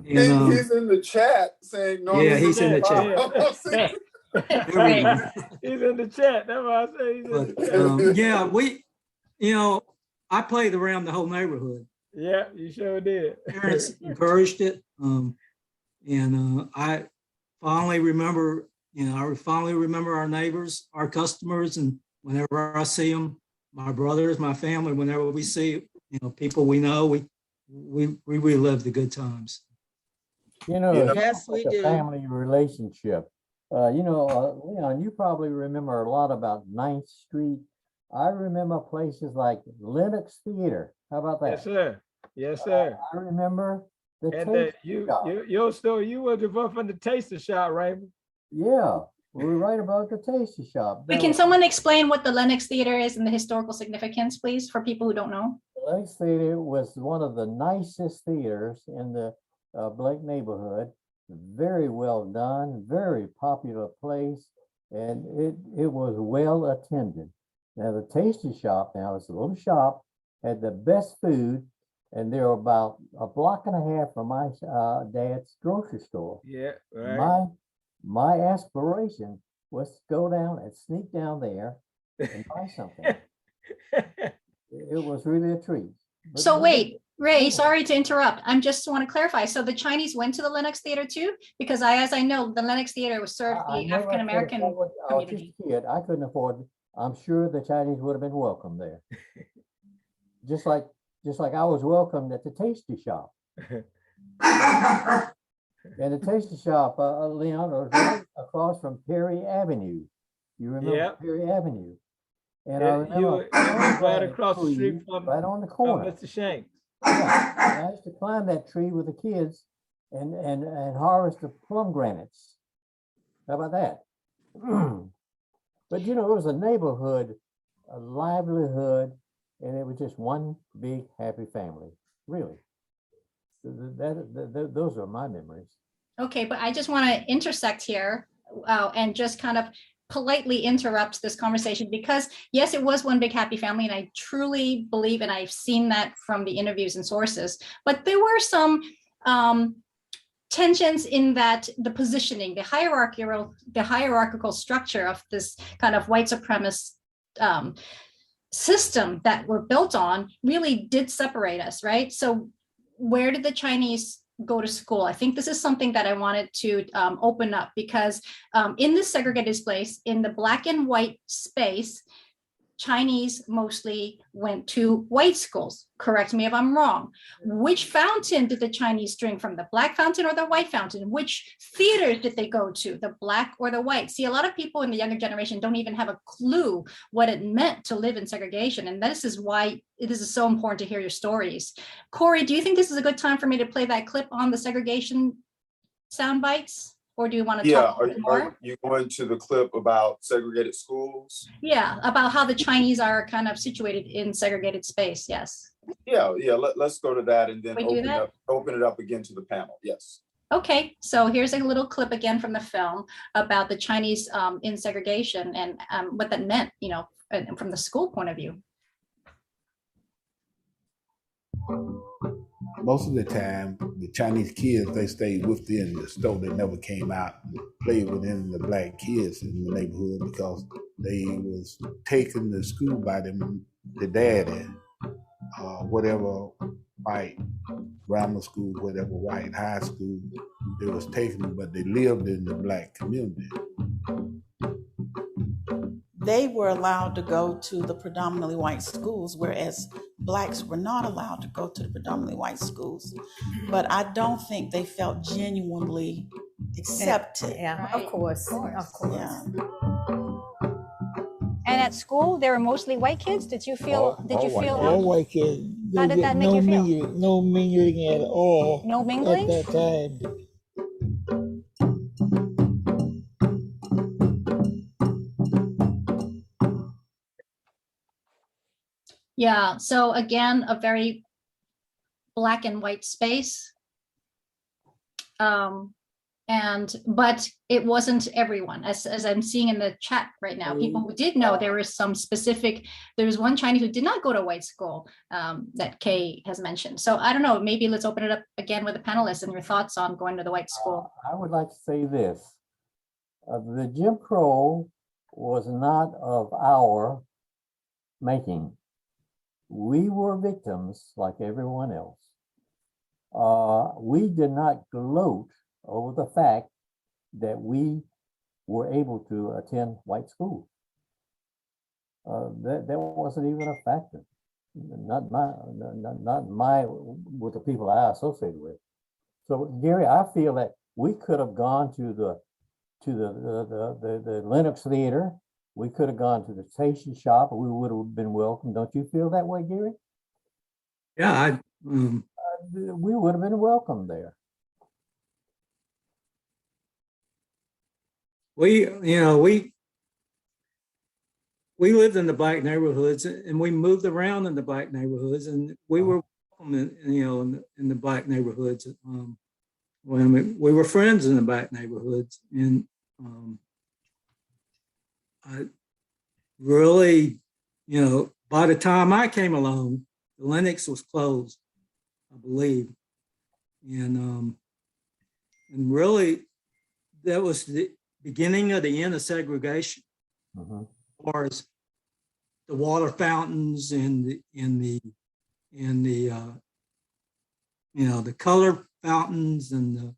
He's in the chat saying no. Yeah, he's in the chat. Right. He's in the chat. That's what I say. He's in the chat. I played around the whole neighborhood. Yeah, you sure did. Parents encouraged it. I fondly remember You know, I finally remember our neighbors, our customers, and whenever I see them, my brothers, my family, whenever we see, you know, people we know, we relive the good times. You know, Yeah. it's Yes, almost we like a do. family relationship. Leon, you probably remember a lot about 9th Street. I remember places like Lenox Theater. How about that? Yes, sir. Yes, sir. I remember the And taste you shop. your story, you were the one from the taster shop, Raymond. Yeah, we were right about the tasty shop. But That can was- someone explain what the Lenox Theater is and the historical significance, please, for people who don't know? The Lenox Theater was one of the nicest theaters in the Blake neighborhood. Very well done, very popular place, and it was well attended. Now the tasty shop now is a little shop, had the best food, and they're about a block and a half from my dad's grocery store. Yeah, right. My aspiration was to go down and sneak down there and buy something. It was really a treat. But So no- wait, Ray, sorry to interrupt. I'm just want to clarify. So the Chinese went to the Lenox Theater too? Because as I know, the Lenox Theater was served I the never could African-American afford- I was just community. a kid. I couldn't afford it. I'm sure the Chinese would have been welcome there. just like I was welcomed at the tasty shop. And the tasty shop, Leon, was right across from Perry Avenue. You remember Yep. Perry Avenue? And I Yeah, remember you were right across the street from right on the corner. Mr. Shanks. Yeah, and I used to climb that tree with the kids and harvest the pomegranates. How about that? But you know, it was a neighborhood, a livelihood, and it was just one big happy family. Really, those are my memories. Okay, but I just want to intersect here and just kind of politely interrupt this conversation because yes, it was one big happy family, and I truly believe, and I've seen that from the interviews and sources, but there were some tensions in that the positioning, the hierarchical structure of this kind of white supremacist system that we're built on really did separate us, right? So where did the Chinese go to school? I think this is something that I wanted to open up because in this segregated space, in the black and white space, Chinese mostly went to white schools. Correct me if I'm wrong. Which fountain did the Chinese drink from, the black fountain or the white fountain? Which theaters did they go to, the black or the white? See, a lot of people in the younger generation don't even have a clue what it meant to live in segregation. And this is why this is so important to hear your stories. Corey, do you think this is a good time for me to play that clip on the segregation sound bites? Or do you want to talk a bit more? Are you going to the clip about segregated schools? Yeah, about how the Chinese are kind of situated in segregated space, yes. Yeah. Let's go to that and then We do that? open it up again to the panel. Yes. Okay, so here's a little clip again from the film about the Chinese in segregation and what that meant, you know, from the school point of view. Most of the time, the Chinese kids, they stayed within the store. They never came out and played within the black kids in the neighborhood because they was taken to school by the daddy, whatever white grammar school, whatever white high school, they was taken, but they lived in the black community. They were allowed to go to the predominantly white schools, whereas blacks were not allowed to go to the predominantly white schools. But I don't think they felt genuinely accepted. Yeah, right. Of course. Yeah. And at school, they were mostly white kids. Did you feel? All white kids. How did that make you feel? No mingling at all. No mingling? At that time. Yeah, so again, a very black and white space. But it wasn't everyone, as I'm seeing in the chat right now. People who did know, there was some specific, there was one Chinese who did not go to white school that Kay has mentioned. So I don't know, maybe let's open it up again with the panelists and your thoughts on going to the white school. I would like to say this. The Jim Crow was not of our making. We were victims like everyone else. We did not gloat over the fact that we were able to attend white schools. That wasn't even a factor. Not my with the people I associated with. So Gary, I feel that we could have gone to the Lenox Theater. We could have gone to the Tasty Shop. We would have been welcome. Don't you feel that way, Gary? Yeah, we would have been welcome there. We lived in the black neighborhoods, and we moved around in the black neighborhoods, and we were welcome in the black neighborhoods. When we were friends in the black neighborhoods, and I really, by the time I came along, the Lenox was closed, I believe, and really that was the beginning of the end of segregation. As far as the water fountains and the color fountains and the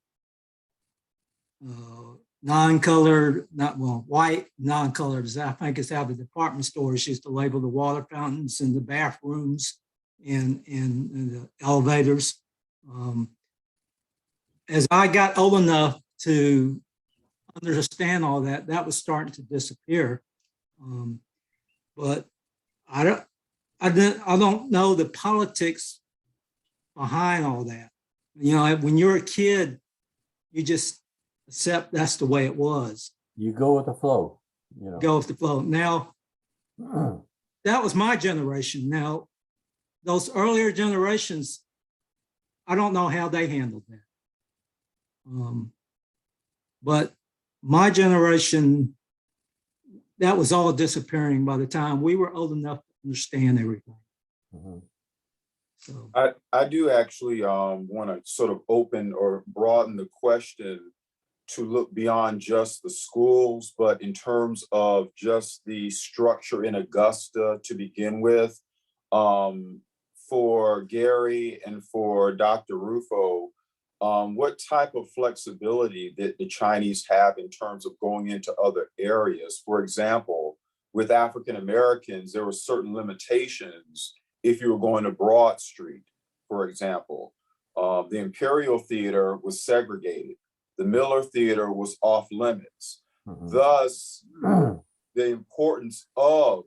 non-colored, white non-colored. I think it's how the department stores used to label the water fountains and the bathrooms and the elevators. As I got old enough to understand all that, that was starting to disappear. But I don't know the politics behind all that. When you're a kid, you just accept that's the way it was. You go with the flow. Go with the flow. Now, that was my generation. Now, those earlier generations, I don't know how they handled that. But my generation, that was all disappearing by the time we were old enough to understand everything. So I do actually want to sort of open or broaden the question to look beyond just the schools, but in terms of just the structure in Augusta to begin with. For Gary and for Dr. Rufo, what type of flexibility did the Chinese have in terms of going into other areas? For example, with African Americans, there were certain limitations if you were going to Broad Street, for example. The Imperial Theater was segregated. The Miller Theater was off limits. Thus, the importance of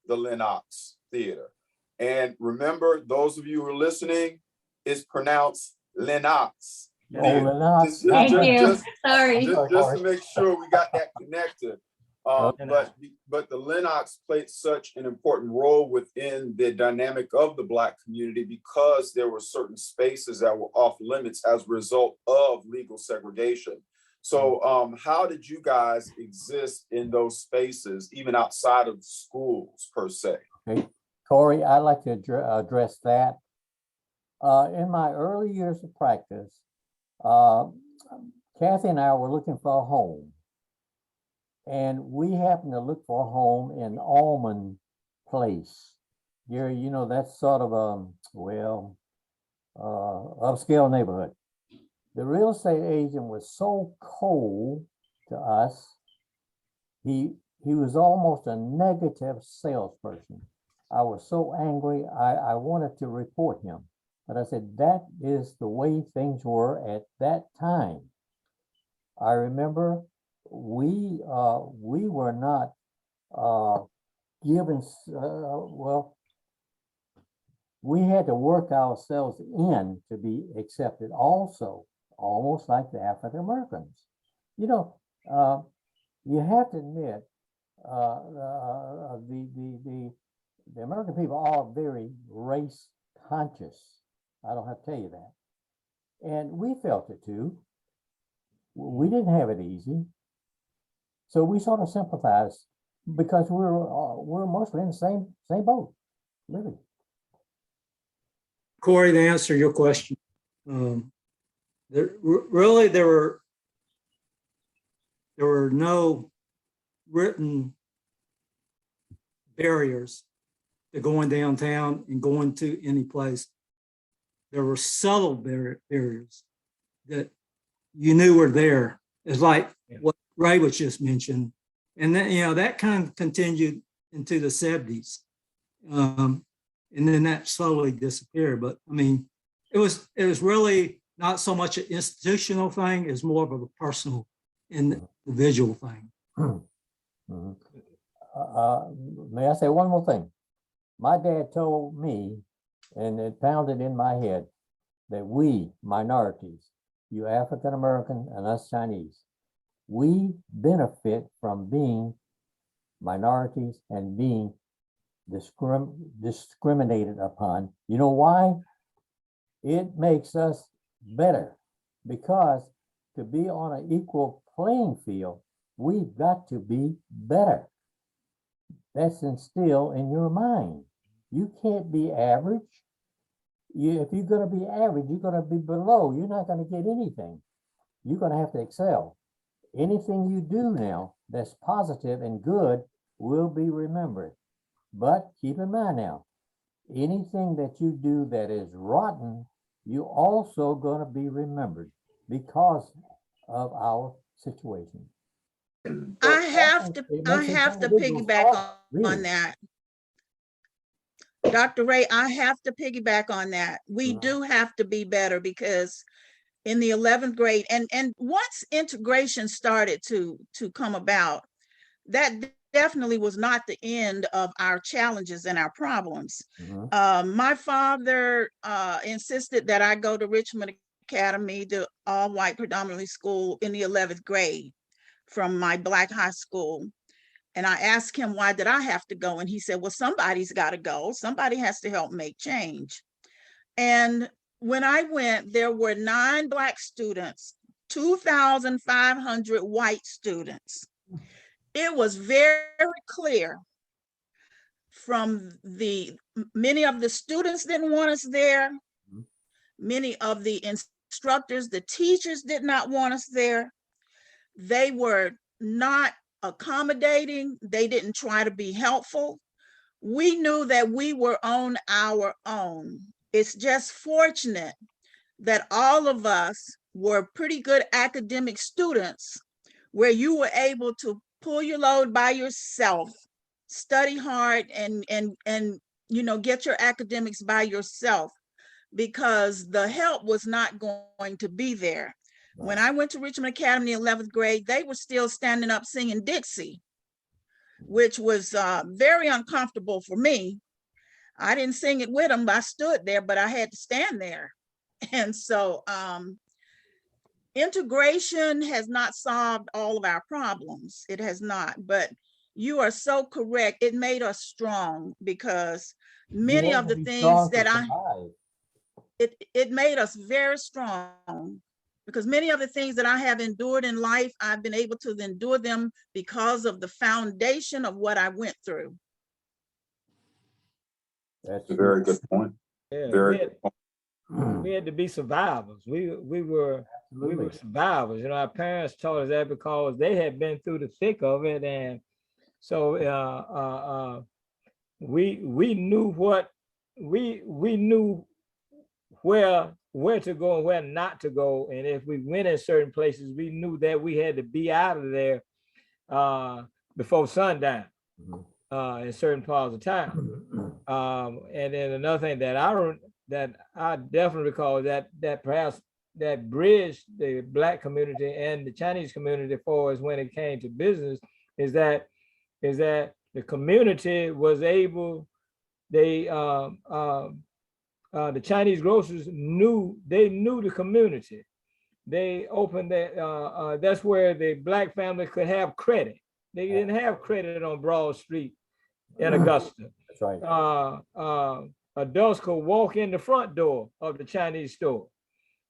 the Lenox Theater. And remember, those of you who are listening, it's pronounced Lenox. Lenox. Thank you. Sorry. Just to make sure we got that connected. But the Lenox played such an important role within the dynamic of the Black community because there were certain spaces that were off limits as a result of legal segregation. So how did you guys exist in those spaces, even outside of schools per se? Okay. Corey, I'd like to address that. In my early years of practice, Kathy and I were looking for a home. And we happened to look for a home in Almond Place. Gary, that's sort of upscale neighborhood. The real estate agent was so cold to us. He was almost a negative salesperson. I was so angry, I wanted to report him. But I said, that is the way things were at that time. I remember we were not given, we had to work ourselves in to be accepted also, almost like the African Americans. You have to admit, the American people are very race conscious. I don't have to tell you that. And we felt it too. We didn't have it easy. So we sort of sympathized because we're mostly in the same boat, really. Corey, to answer your question, there were no written barriers to going downtown and going to any place. There were subtle barriers that you knew were there. It's like Ray was just mentioned. And then, that kind of continued into the 70s. And then that slowly disappeared. But I mean, it was really not so much an institutional thing, it's more of a personal, individual thing. May I say one more thing? My dad told me, and it pounded in my head, that we minorities, you African American and us Chinese, we benefit from being minorities and being discriminated upon. You know why? It makes us better, because to be on an equal playing field, we've got to be better. That's instilled in your mind. You can't be average. If you're going to be average, you're going to be below. You're not going to get anything. You're going to have to excel. Anything you do now that's positive and good will be remembered. But keep in mind now, anything that you do that is rotten, you also going to be remembered because of our situation. I have to piggyback on that. Dr. Ray, I have to piggyback on that. We do have to be better, because in the 11th grade, and once integration started to come about, that definitely was not the end of our challenges and our problems. My father insisted that I go to Richmond Academy, the all-white predominantly school, in the 11th grade from my Black high school. And I asked him, why did I have to go? And he said, well, somebody's got to go. Somebody has to help make change. And when I went, there were 9 Black students, 2,500 white students. It was very clear from many of the students didn't want us there. Many of the instructors, the teachers did not want us there. They were not accommodating. They didn't try to be helpful. We knew that we were on our own. It's just fortunate that all of us were pretty good academic students, where you were able to pull your load by yourself, study hard, and get your academics by yourself, because the help was not going to be there. When I went to Richmond Academy in 11th grade, they were still standing up singing Dixie, which was very uncomfortable for me. I didn't sing it with them. I stood there, but I had to stand there. And so integration has not solved all of our problems. It has not, but you are so correct. It made us strong, because many of the things that it made us very strong, because many of the things that I have endured in life, I've been able to endure them because of the foundation of what I went through. That's a very good point. Yeah, Very good point. We had to be survivors. We were survivors. Our parents taught us that because they had been through the thick of it, and so we knew where to go and where not to go, and if we went in certain places, we knew that we had to be out of there before sundown in certain parts of town. And then another thing that I definitely recall that perhaps that bridged the Black community and the Chinese community for us when it came to business is that the community was able, the Chinese grocers knew the community. They opened that, that's where the Black family could have credit. They didn't have credit on Broad Street in Augusta. That's right. Adults could walk in the front door of the Chinese store.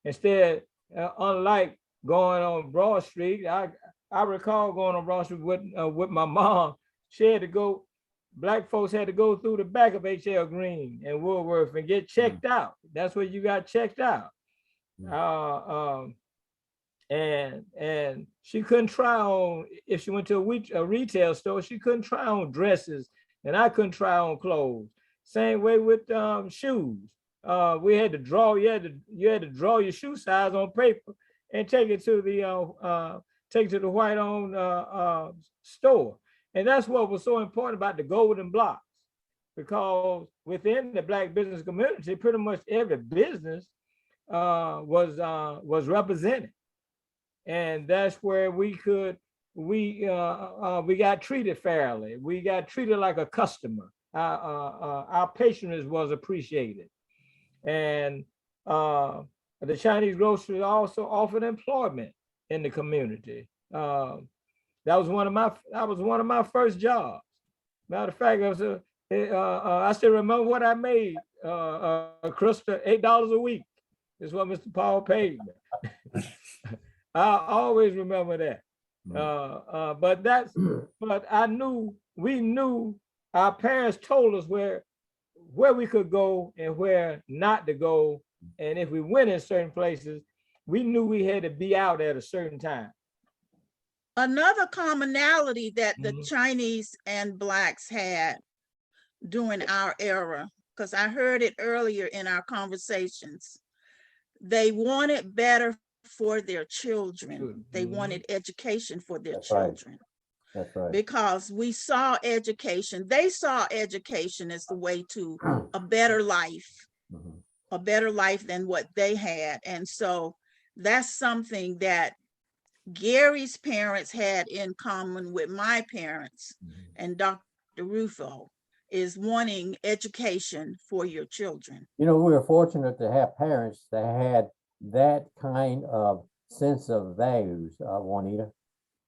Instead, unlike going on Broad Street, I recall going on Broad Street with my mom. She had to go, Black folks had to go through the back of H.L. Green and Woolworth and get checked out. That's where you got checked out. And she couldn't try on, if she went to a retail store, she couldn't try on dresses, and I couldn't try on clothes. Same way with shoes. We had to draw, you had to draw your shoe size on paper and take it to take to the white-owned store. And that's what was so important about the golden blocks, because within the Black business community, pretty much every business was represented. And that's where we got treated fairly. We got treated like a customer. Our patronage was appreciated. And the Chinese grocery also offered employment in the community. That was one of my first jobs. Matter of fact, I still remember what I made. Crystal, $8 a week is what Mr. Paul paid me. I always remember that. But we knew our parents told us where we could go and where not to go. And if we went in certain places, we knew we had to be out at a certain time. Another commonality that the Chinese and Blacks had during our era, because I heard it earlier in our conversations, they wanted better for their children. They wanted education for their children. That's right. Because we saw education, they saw education as the way to a better life, a better life than what they had. And so that's something that Gary's parents had in common with my parents and Dr. Rufo, is wanting education for your children. You know, we were fortunate to have parents that had that kind of sense of values, Juanita,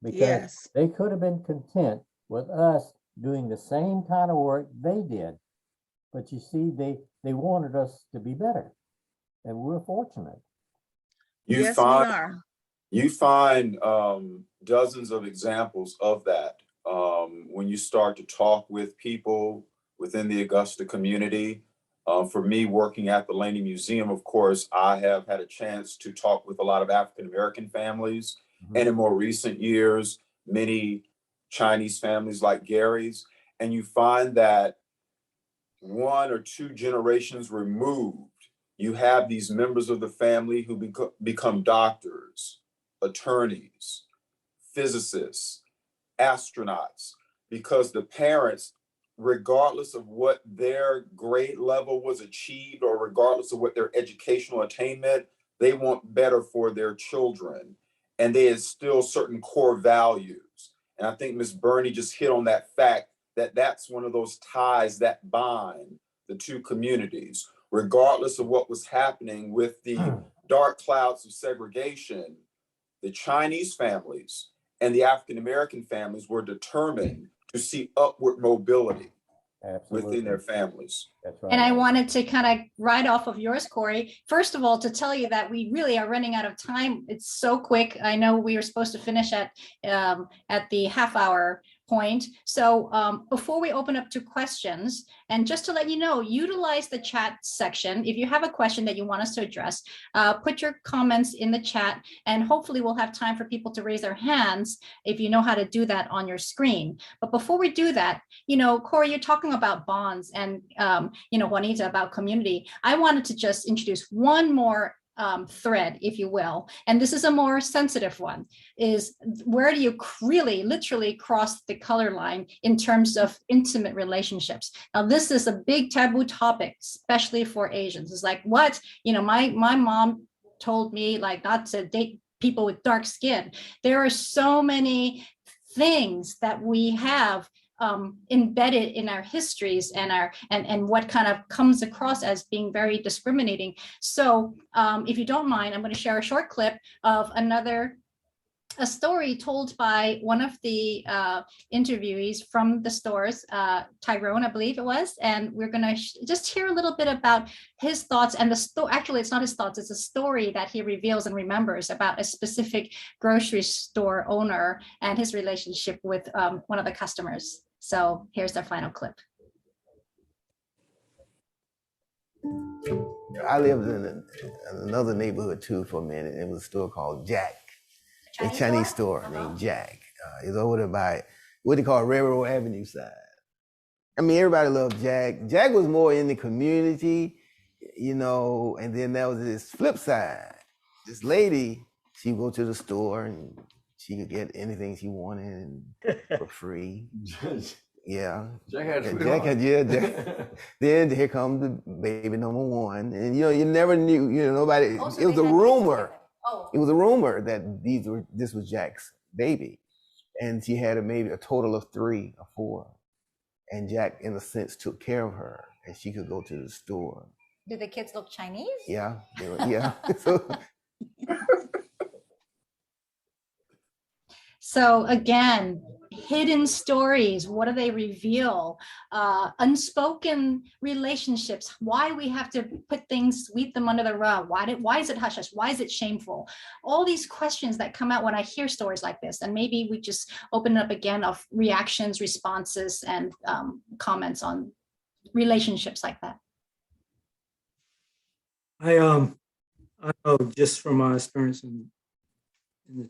because they could have been content with us doing the same kind of work they did. But you see, they wanted us to be better, and we're fortunate. Yes, we are. You find dozens of examples of that when you start to talk with people within the Augusta community. For me, working at the Laney Museum, of course, I have had a chance to talk with a lot of African-American families, and in more recent years, many Chinese families like Gary's. And you find that 1 or 2 generations removed, you have these members of the family who become doctors, attorneys, physicists, astronauts, because the parents, regardless of what their grade level was achieved or regardless of what their educational attainment, they want better for their children. And they instill certain core values. And I think Ms. Burney just hit on that fact that that's one of those ties that bind the two communities. Regardless of what was happening with the dark clouds of segregation, the Chinese families and the African-American families were determined to see upward mobility within their families. That's right. And I wanted to kind of ride off of yours, Corey. First of all, to tell you that we really are running out of time. It's so quick. I know we were supposed to finish at the half-hour point. So before we open up to questions, and just to let you know, utilize the chat section. If you have a question that you want us to address, put your comments in the chat, and hopefully we'll have time for people to raise their hands if you know how to do that on your screen. But before we do that, you know, Corey, you're talking about bonds, and you know, Juanita, about community. I wanted to just introduce one more thread, if you will, and this is a more sensitive one, is where do you really literally cross the color line in terms of intimate relationships? Now, this is a big taboo topic, especially for Asians. It's like, what, you know, my mom told me like not to date people with dark skin. There are so many things that we have embedded in our histories and what kind of comes across as being very discriminating. So if you don't mind, I'm going to share a short clip of a story told by one of the interviewees from the stores, Tyrone, I believe it was, and we're going to just hear a little bit about his thoughts. And actually, it's not his thoughts, it's a story that he reveals and remembers about a specific grocery store owner and his relationship with one of the customers. So here's the final clip. I lived in another neighborhood too for a minute. It was a store called Jack, a Chinese store named Jack. It's over there by what they call Railroad Avenue side. I mean, everybody loved Jack. Jack was more in the community, you know, and then there was this flip side. This lady, she would go to the store and she could get anything she wanted for free. Yeah. Jack had And sweetheart. Then here comes the baby number one. And you never knew, nobody, it was a rumor. Oh. It was a rumor that this was Jack's baby. And she had maybe a total of 3 or 4. And Jack, in a sense, took care of her and she could go to the store. Did the kids look Chinese? Yeah, yeah. So, so again, hidden stories, what do they reveal? Unspoken relationships, why we have to put things, sweep them under the rug. Why is it hush hush? Why is it shameful? All these questions that come out when I hear stories like this, and maybe we just open up again of reactions, responses, and comments on relationships like that. I know just from my experience in the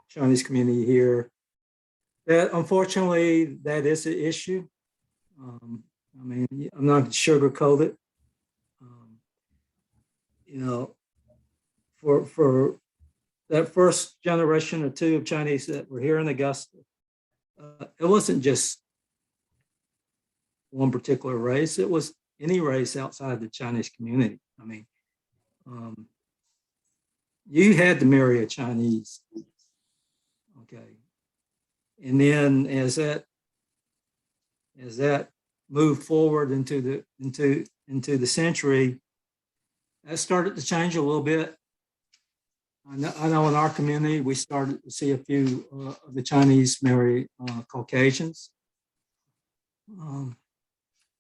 Chinese community here, that unfortunately that is an issue. I mean, I'm not going to sugarcoat it. For that first generation or two of Chinese that were here in Augusta, it wasn't just one particular race. It was any race outside the Chinese community. I mean, you had to marry a Chinese. Okay. And then as that moved forward into the century, that started to change a little bit. I know in our community, we started to see a few of the Chinese marry Caucasians.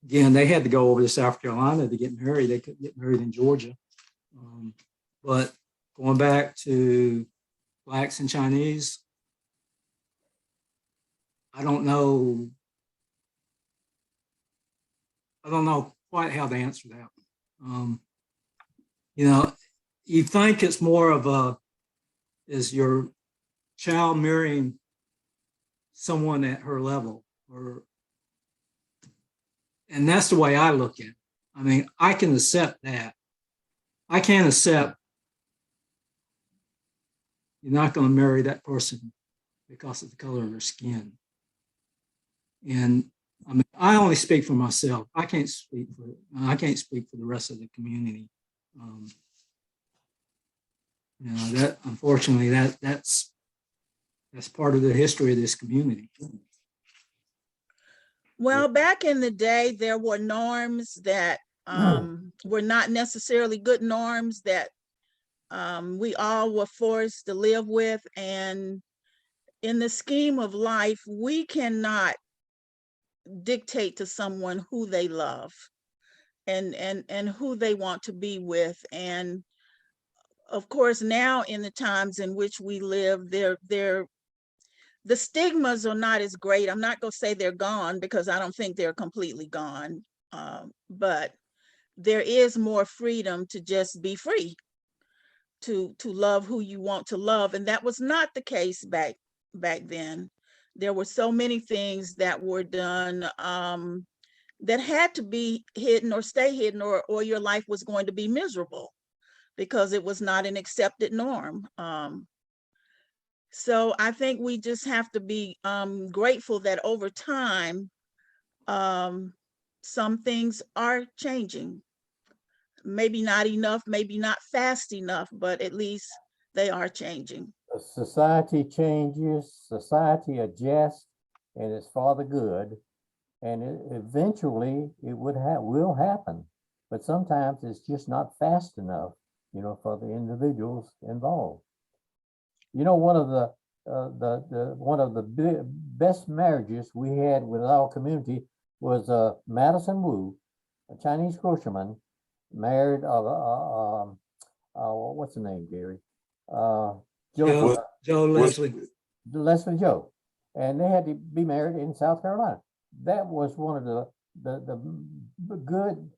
Again, they had to go over to South Carolina to get married. They couldn't get married in Georgia. But going back to Blacks and Chinese, I don't know quite how to answer that. You think it's more of is your child marrying someone at her level, and that's the way I look at it. I mean, I can accept that. I can't accept you're not going to marry that person because of the color of their skin. And I mean, I only speak for myself. I can't speak for the rest of the community. That unfortunately that's part of the history of this community. Well, back in the day, there were norms that were not necessarily good norms that we all were forced to live with. And in the scheme of life, we cannot dictate to someone who they love and who they want to be with. And of course, now in the times in which we live, the stigmas are not as great. I'm not going to say they're gone because I don't think they're completely gone. But there is more freedom to just be free, to love who you want to love. And that was not the case back then. There were so many things that were done that had to be hidden or stay hidden, or your life was going to be miserable because it was not an accepted norm. So I think we just have to be grateful that over time, some things are changing. Maybe not enough, maybe not fast enough, but at least they are changing. Society changes, society adjusts, and it's for the good. And eventually it will happen. But sometimes it's just not fast enough, for the individuals involved. One of the best marriages we had with our community was Madison Wu, a Chinese grocerman, married what's the name, Gary? Joe Leslie. Leslie Joe. And they had to be married in South Carolina. That was one of the good,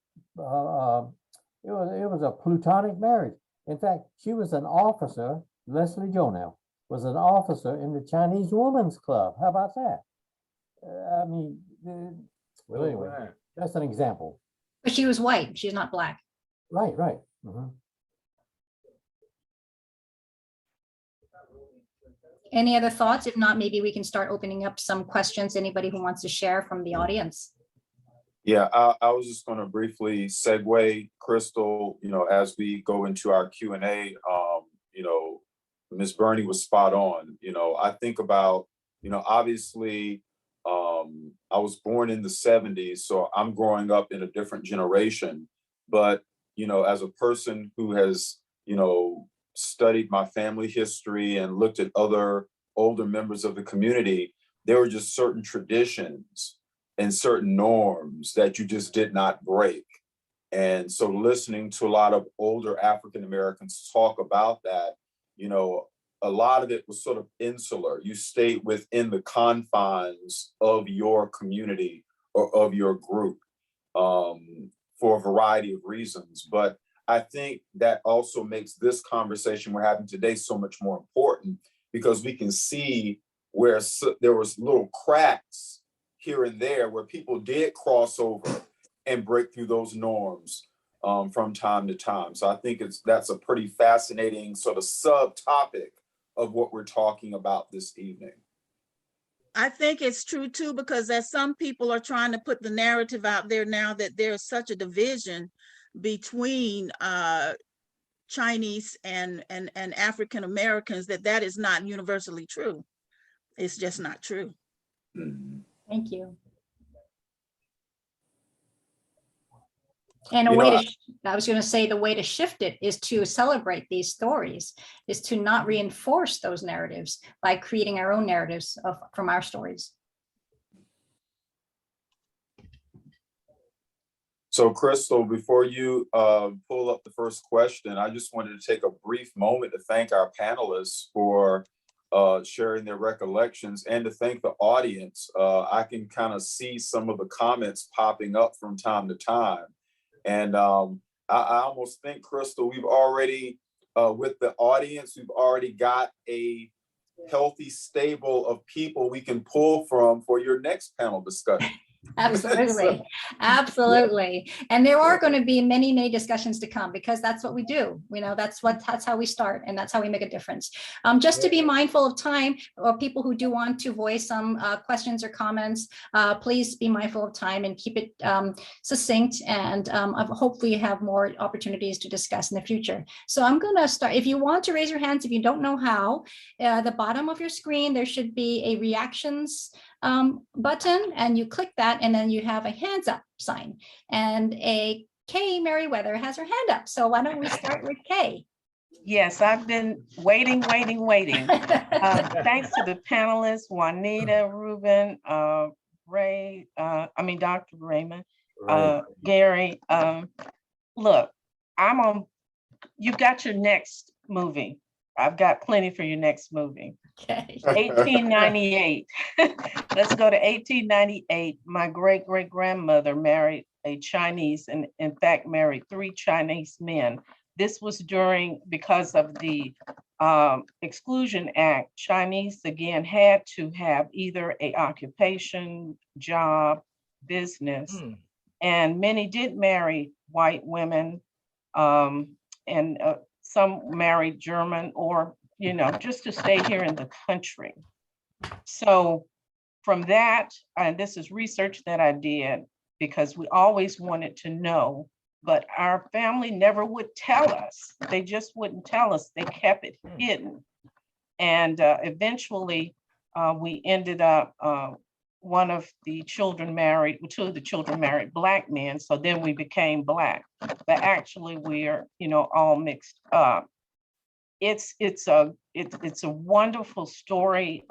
it was a plutonic marriage. In fact, she was an officer, Leslie Joe now, was an officer in the Chinese Women's Club. How about that? Well, anyway, that's an example. But she was white, she's not Black. Right. Mm-hmm. Any other thoughts? If not, maybe we can start opening up some questions. Anybody who wants to share from the audience? Yeah, I was just going to briefly segue, Crystal, as we go into our Q&A, Ms. Burney was spot on. I think about, obviously, I was born in the 70s, so I'm growing up in a different generation. But, as a person who has, studied my family history and looked at other older members of the community, there were just certain traditions and certain norms that you just did not break. And so listening to a lot of older African Americans talk about that, a lot of it was sort of insular. You stayed within the confines of your community or of your group for a variety of reasons. But I think that also makes this conversation we're having today so much more important, because we can see where there was little cracks here and there where people did cross over and break through those norms from time to time. So I think that's a pretty fascinating sort of subtopic of what we're talking about this evening. I think it's true too, because as some people are trying to put the narrative out there now that there's such a division between Chinese and African Americans, that is not universally true. It's just not true. Thank you. And I was going to say, the way to shift it is to celebrate these stories, is to not reinforce those narratives by creating our own narratives from our stories. So Crystal, before you pull up the first question, I just wanted to take a brief moment to thank our panelists for sharing their recollections, and to thank the audience. I can kind of see some of the comments popping up from time to time. And I almost think, Crystal, we've already, with the audience, we've already got a healthy stable of people we can pull from for your next panel discussion. Absolutely. Absolutely. And there are going to be many discussions to come, because that's what we do. That's how we start, and that's how we make a difference. Just to be mindful of time, or people who do want to voice some questions or comments, please be mindful of time and keep it succinct, and hopefully have more opportunities to discuss in the future. So I'm going to start. If you want to raise your hands, if you don't know how, the bottom of your screen, there should be a reactions button, and you click that, and then you have a hands up sign, and a Kay Merriweather has her hand up. So why don't we start with Kay? Yes, I've been waiting. Thanks to the panelists, Juanita, Ruben, Ray, Dr. Raymond, Gary. Look, you've got your next movie. I've got plenty for your next movie. Okay. 1898. Let's go to 1898. My great-great-grandmother married a Chinese, and in fact married 3 Chinese men. This was because of the Exclusion Act. Chinese again had to have either a occupation, job, business, and many did marry white women, and some married German, or just to stay here in the country. So from that, and this is research that I did, because we always wanted to know, but our family never would tell us. They just wouldn't tell us. They kept it hidden. And eventually we ended up, two of the children married Black men. So then we became Black, but actually we're, all mixed up. It's a wonderful story.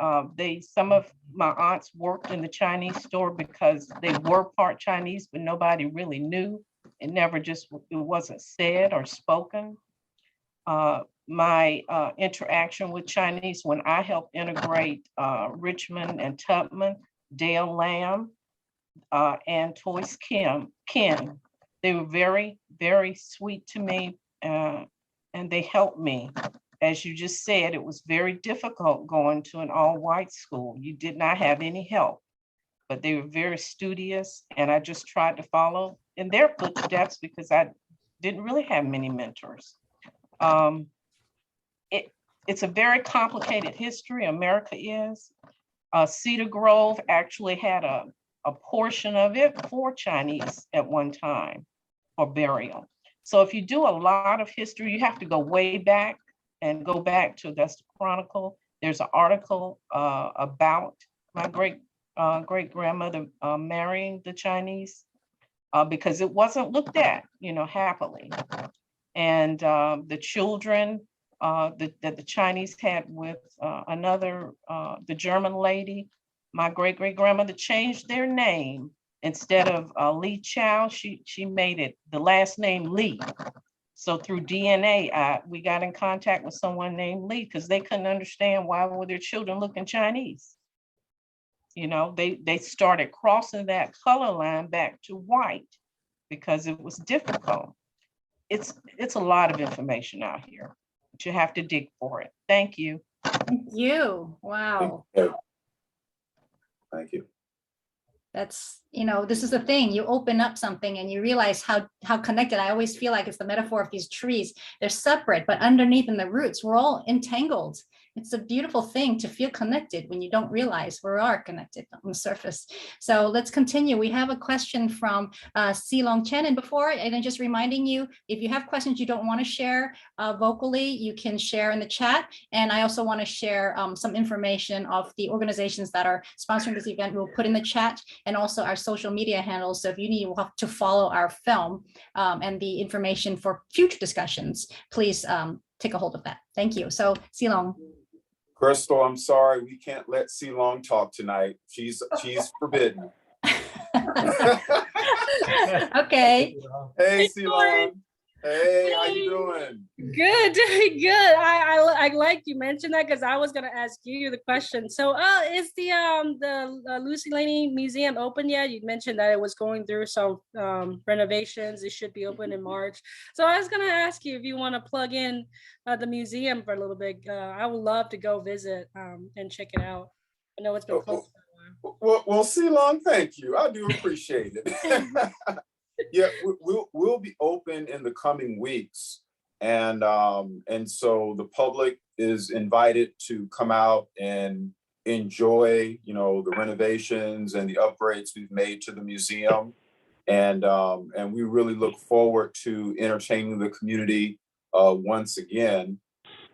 Some of my aunts worked in the Chinese store because they were part Chinese, but nobody really knew. It wasn't said or spoken. My interaction with Chinese, when I helped integrate Richmond and Tubman, Dale Lamb, and Toyce Ken, they were very, very sweet to me. And they helped me. As you just said, it was very difficult going to an all-white school. You did not have any help, but they were very studious, and I just tried to follow in their footsteps because I didn't really have many mentors. it's a very complicated history. America is. Cedar Grove actually had a portion of it for Chinese at one time for burial. So if you do a lot of history, you have to go way back and go back to Augusta Chronicle. There's an article about my great grandmother marrying the Chinese because it wasn't looked at, happily. And the children that the Chinese had with the German lady, my great-great-grandmother changed their name. Instead of Li Chow, she made it the last name Li. So through DNA, we got in contact with someone named Li because they couldn't understand why were their children looking Chinese. They started crossing that color line back to white because it was difficult. It's a lot of information out here, but you have to dig for it. Thank you. Thank you. Wow. Thank you. That's, this is the thing. You open up something and you realize how connected. I always feel like it's the metaphor of these trees. They're separate, but underneath in the roots, we're all entangled. It's a beautiful thing to feel connected when you don't realize we are connected on the surface. So let's continue. We have a question from Silong Chen. And before, and I'm just reminding you, if you have questions you don't want to share vocally, you can share in the chat. And I also want to share some information of the organizations that are sponsoring this event. We'll put in the chat and also our social media handles. So if you need to follow our film and the information for future discussions, please take a hold of that. Thank you. So Silong. Crystal, I'm sorry, we can't let Silong talk tonight. She's forbidden. Okay. Hey, Silong. Hey, how you doing? Good, doing good. I like you mentioned that because I was gonna ask you the question. So, is the Lucy Laney Museum open yet? You mentioned that it was going through some renovations. It should be open in March. So I was gonna ask you if you want to plug in the museum for a little bit. I would love to go visit and check it out. I know it's been closed for a while. Well, Silong, thank you. I do appreciate it. Yeah, we'll be open in the coming weeks, and so the public is invited to come out and enjoy, the renovations and the upgrades we've made to the museum, and we really look forward to entertaining the community once again.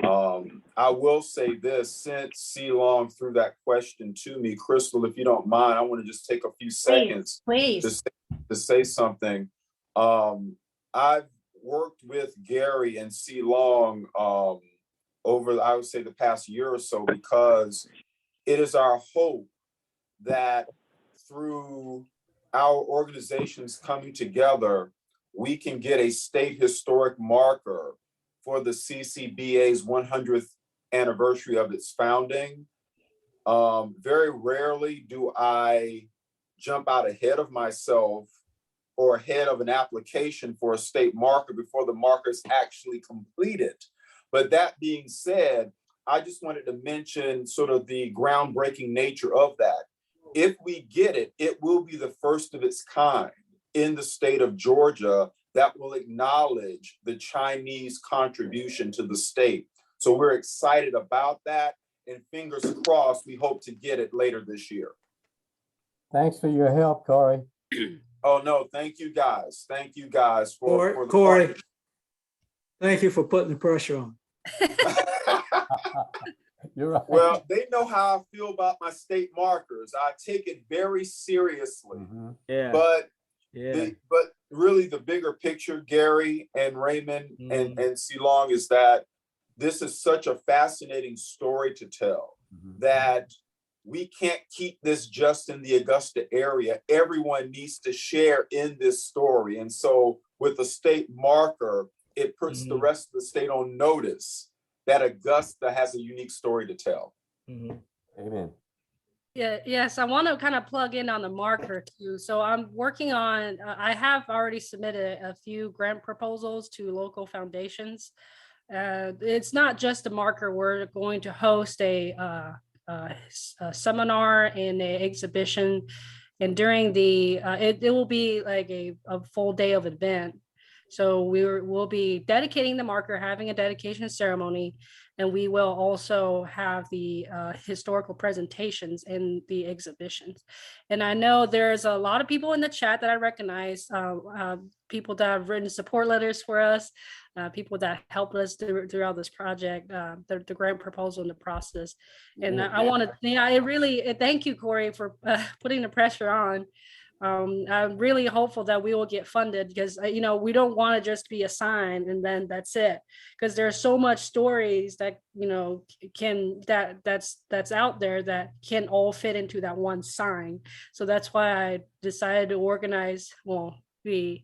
I will say this, since Silong threw that question to me, Crystal, if you don't mind, I want to just take a few seconds to say something. I've worked with Gary and Silong over, I would say, the past year or so, because it is our hope that through our organizations coming together, we can get a state historic marker for the CCBA's 100th anniversary of its founding. Very rarely do I jump out ahead of myself or ahead of an application for a state marker before the marker is actually completed. But that being said, I just wanted to mention sort of the groundbreaking nature of that. If we get it, it will be the first of its kind in the state of Georgia that will acknowledge the Chinese contribution to the state. So we're excited about that, and fingers crossed, we hope to get it later this year. Thanks for your help, Corey. Oh, no, thank you guys. Thank you guys for the Corey, partnership. thank you for putting the pressure on. You're right. Well, they know how I feel about my state markers. I take it very seriously. Yeah. But Yeah. but really the bigger picture, Gary and Raymond and Silong, is that this is such a fascinating story to tell that we can't keep this just in the Augusta area. Everyone needs to share in this story. And so with the state marker, it puts the rest of the state on notice that Augusta has a unique story to tell. Amen. Yeah, yes, I want to kind of plug in on the marker too. So I'm working on, I have already submitted a few grant proposals to local foundations. It's not just a marker. We're going to host a seminar and an exhibition, and during the it will be like a full day of event. So we'll be dedicating the marker, having a dedication ceremony, and we will also have the historical presentations in the exhibitions. And I know there's a lot of people in the chat that I recognize, people that have written support letters for us, people that helped us throughout this project, the grant proposal and the process. And I want to, I really thank you, Corey, for putting the pressure on. I'm really hopeful that we will get funded, because we don't want to just be a sign and then that's it, because there's so much stories that that's out there that can all fit into that one sign. So that's why I decided to organize the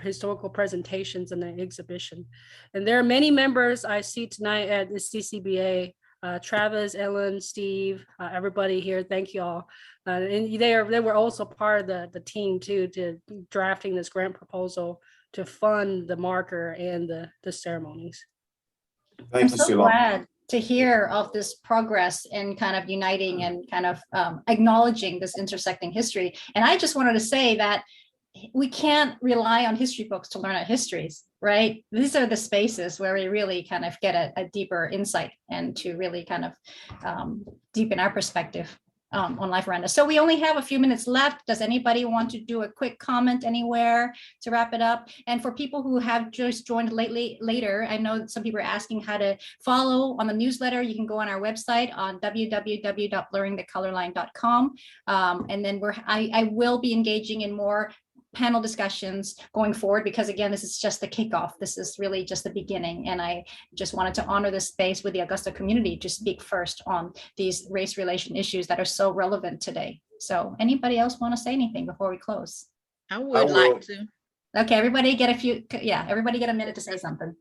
historical presentations and the exhibition. And there are many members I see tonight at the CCBA. Travis, Ellen, Steve, everybody here, thank you all. And they were also part of the team too, to drafting this grant proposal to fund the marker and the ceremonies. I'm so glad to hear of this progress in kind of uniting and kind of acknowledging this intersecting history. And I just wanted to say that we can't rely on history books to learn our histories, right? These are the spaces where we really kind of get a deeper insight and to really kind of deepen our perspective on life around us. So we only have a few minutes left. Does anybody want to do a quick comment anywhere to wrap it up? And for people who have just joined later, I know some people are asking how to follow on the newsletter. You can go on our website on www.blurringthecolorline.com. And then I will be engaging in more panel discussions going forward, because again, this is just the kickoff. This is really just the beginning. And I just wanted to honor this space with the Augusta community to speak first on these race relation issues that are so relevant today. So anybody else want to say anything before we close? I would like to. Okay, everybody get everybody get a minute to say something.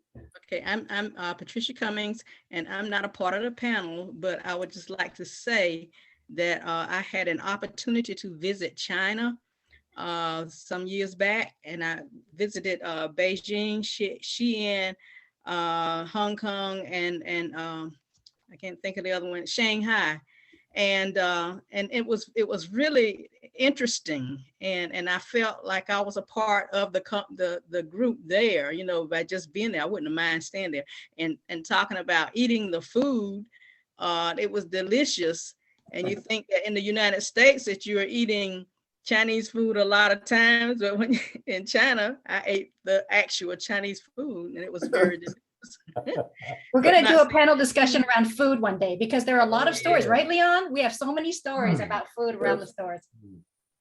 Okay, I'm Patricia Cummings, and I'm not a part of the panel, but I would just like to say that I had an opportunity to visit China some years back, and I visited Beijing, Xi'an, Hong Kong, and I can't think of the other one, Shanghai, and it was really interesting, and I felt like I was a part of the group there, by just being there. I wouldn't have mind staying there and talking about eating the food. It was delicious, and you think that in the United States that you are eating Chinese food a lot of times, but when in China, I ate the actual Chinese food, and it was very delicious. We're going to do a panel discussion around food one day, because there are a lot of stories, right, Leon? We have so many stories about food around the stores.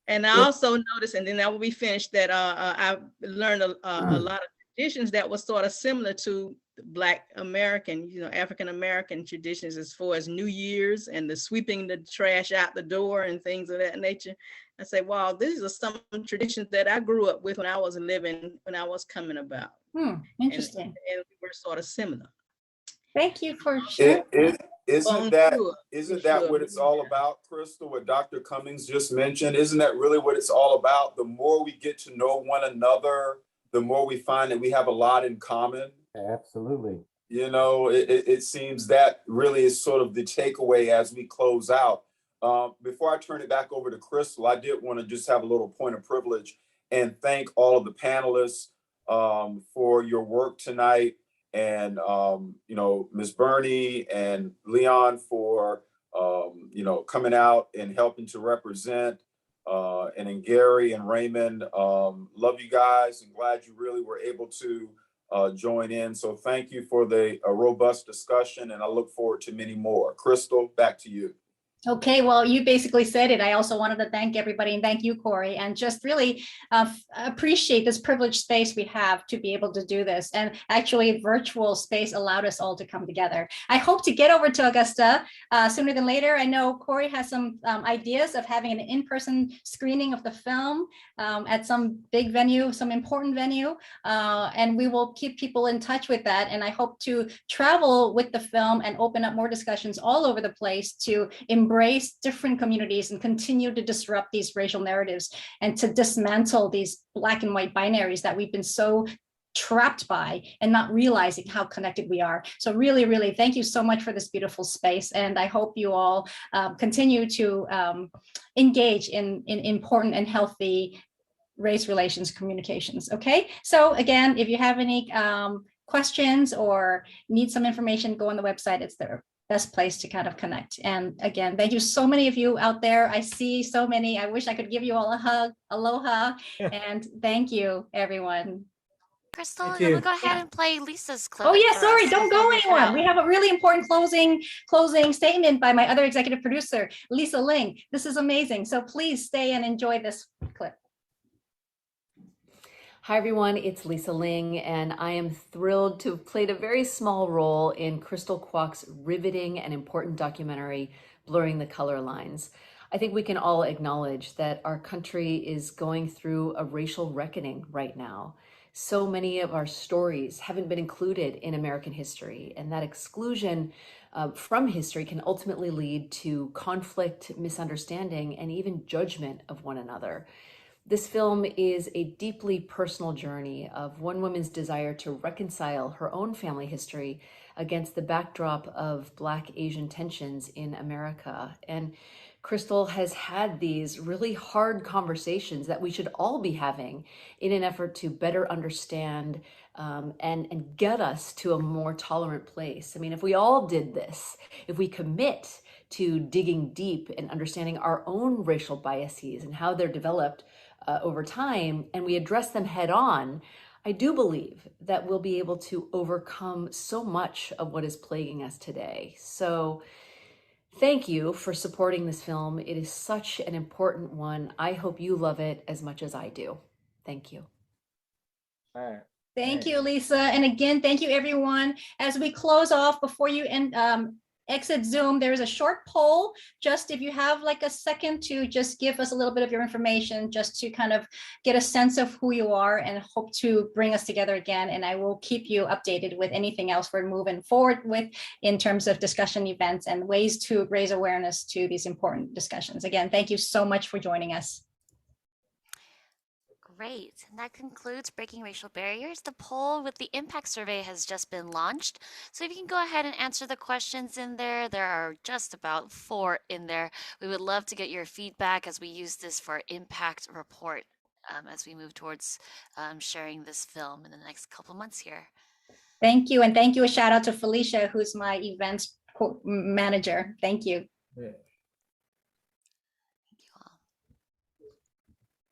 And I also noticed, and then that will be finished, that I learned a lot of traditions that was sort of similar to Black American, African American traditions, as far as New Year's and the sweeping the trash out the door and things of that nature. I say, wow, these are some traditions that I grew up with when I was coming about. Interesting. And we were sort of similar. Thank you for sharing. Isn't that what it's all about, Crystal, what Dr. Cummings just mentioned? Isn't that really what it's all about? The more we get to know one another, the more we find that we have a lot in common. Absolutely. It seems that really is sort of the takeaway as we close out. Before I turn it back over to Crystal, I did want to just have a little point of privilege and thank all of the panelists for your work tonight. And, Ms. Burney and Leon for, coming out and helping to represent, and then Gary and Raymond. Love you guys and glad you really were able to join in. So thank you for the robust discussion, and I look forward to many more. Crystal, back to you. Okay, well, you basically said it. I also wanted to thank everybody and thank you, Corey, and just really appreciate this privileged space we have to be able to do this. And actually, virtual space allowed us all to come together. I hope to get over to Augusta sooner than later. I know Corey has some ideas of having an in-person screening of the film at some big venue, some important venue, and we will keep people in touch with that. And I hope to travel with the film and open up more discussions all over the place to embrace different communities and continue to disrupt these racial narratives and to dismantle these Black and white binaries that we've been so trapped by and not realizing how connected we are. So really, really thank you so much for this beautiful space. And I hope you all continue to engage in important and healthy race relations communications. Okay, so again, if you have any questions or need some information, go on the website. It's the best place to kind of connect. And again, thank you so many of you out there. I see so many. I wish I could give you all a hug. Aloha. And thank you, everyone. Crystal, Thank then we'll you. go ahead and play Lisa's clip. Oh yeah, for sorry, us don't before go we anyone. out. We have a really important closing statement by my other executive producer, Lisa Ling. This is amazing. So please stay and enjoy this clip. Hi everyone, it's Lisa Ling, and I am thrilled to have played a very small role in Crystal Kwok's riveting and important documentary, Blurring the Color Lines. I think we can all acknowledge that our country is going through a racial reckoning right now. So many of our stories haven't been included in American history, and that exclusion from history can ultimately lead to conflict, misunderstanding, and even judgment of one another. This film is a deeply personal journey of one woman's desire to reconcile her own family history against the backdrop of Black-Asian tensions in America. And Crystal has had these really hard conversations that we should all be having in an effort to better understand and get us to a more tolerant place. I mean, if we all did this, if we commit to digging deep and understanding our own racial biases and how they're developed over time, and we address them head on, I do believe that we'll be able to overcome so much of what is plaguing us today. So thank you for supporting this film. It is such an important one. I hope you love it as much as I do. Thank you. All right. Thank you, Lisa. And again, thank you, everyone. As we close off, before you exit Zoom, there is a short poll. Just if you have like a second to just give us a little bit of your information, just to kind of get a sense of who you are, and hope to bring us together again. And I will keep you updated with anything else we're moving forward with in terms of discussion events and ways to raise awareness to these important discussions. Again, thank you so much for joining us. Great. And that concludes Breaking Racial Barriers. The poll with the impact survey has just been launched. So if you can go ahead and answer the questions in there, there are just about 4 in there. We would love to get your feedback as we use this for impact report as we move towards sharing this film in the next couple months here. Thank you. And thank you. A shout out to Felicia, who's my events manager. Thank you. Yeah.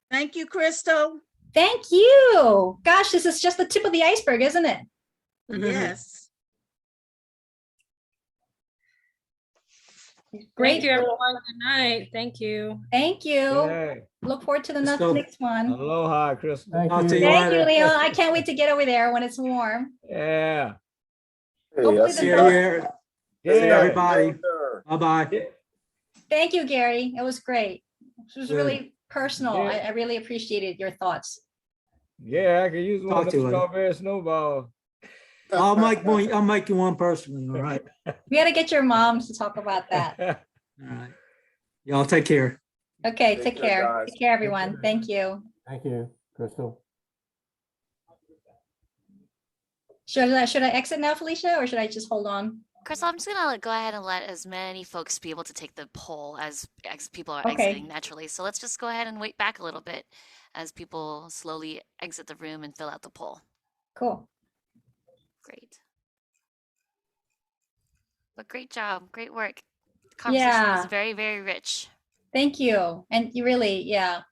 Thank you, Crystal. Thank you. Gosh, this is just the tip of the iceberg, isn't it? Yes. Great. Thank you, everyone. Good night. Thank you. Thank you. Yeah. Look forward to the Crystal. next one. Aloha, Crystal. Thank Talk you. to you Thank you, later. Leon. I can't wait to get over there when it's warm. Yeah. Hopefully I the see See you. sun- you. Yeah. See everybody. Later. Bye-bye. Thank you, Gary. It was great. It was Good. really personal. Yeah. I really appreciated your thoughts. Yeah, I could use one Talk of to you the later. strawberry snowballs. I'll make you one personally, all right? We got to get your mom to talk about that. All right. Y'all take care. Okay, Take take care, care. guys. Take care, everyone. Thank you. Thank you, Crystal. Should I exit now, Felicia, or should I just hold on? Crystal, I'm just gonna go ahead and let as many folks be able to take the poll as people are Okay. exiting naturally. So let's just go ahead and wait back a little bit as people slowly exit the room and fill out the poll. Cool. Great. But great job, great work. The conversation was Yeah. very, very rich. Thank you. And you really, yeah.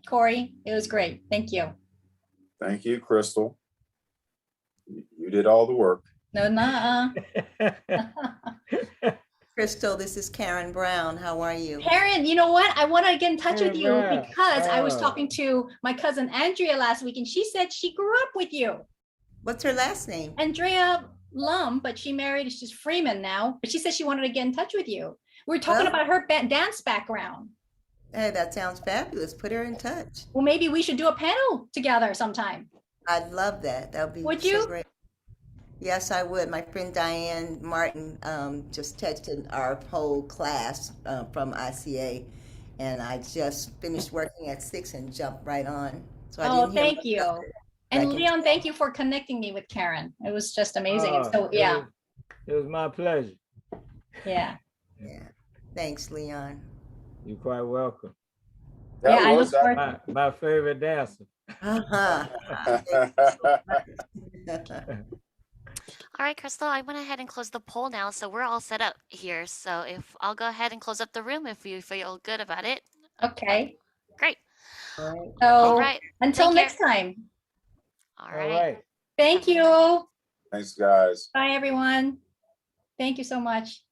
Corey, it was great. Thank you. Thank you, Crystal. You did all the work. No, nuh-uh. Crystal, this is Karen Brown. How are you? Karen, you know what? I want to get in touch with you Karen, because I was oh. talking to my cousin Andrea last week, and she said she grew up with you. What's her last name? Andrea Lum, but she married, she's Freeman now, but she said she wanted to get in touch with you. We were talking Oh. about her dance background. Hey, that sounds fabulous. Put her in touch. Well, maybe we should do a panel together sometime. I'd love that. That would be Would so you? great. Yes, I would. My friend Diane Martin just texted our whole class from ICA, and I just finished working at 6 and jumped right on. So I Oh, didn't hear thank much you. of it. And I can Leon, thank you for connecting me with Karen. It was just amazing. And Oh, so, yeah, It was my pleasure. yeah. Yeah. Thanks, Leon. You're quite welcome. That Yeah, I was look forward. My favorite dancer. All right, Crystal, I went ahead and closed the poll now, so we're all set up here. So if I'll go ahead and close up the room if you feel good about it. Okay. Great. So All right. until Take care. next time. All All right. right. Thank you. Thanks, guys. Bye, everyone. Thank you so much.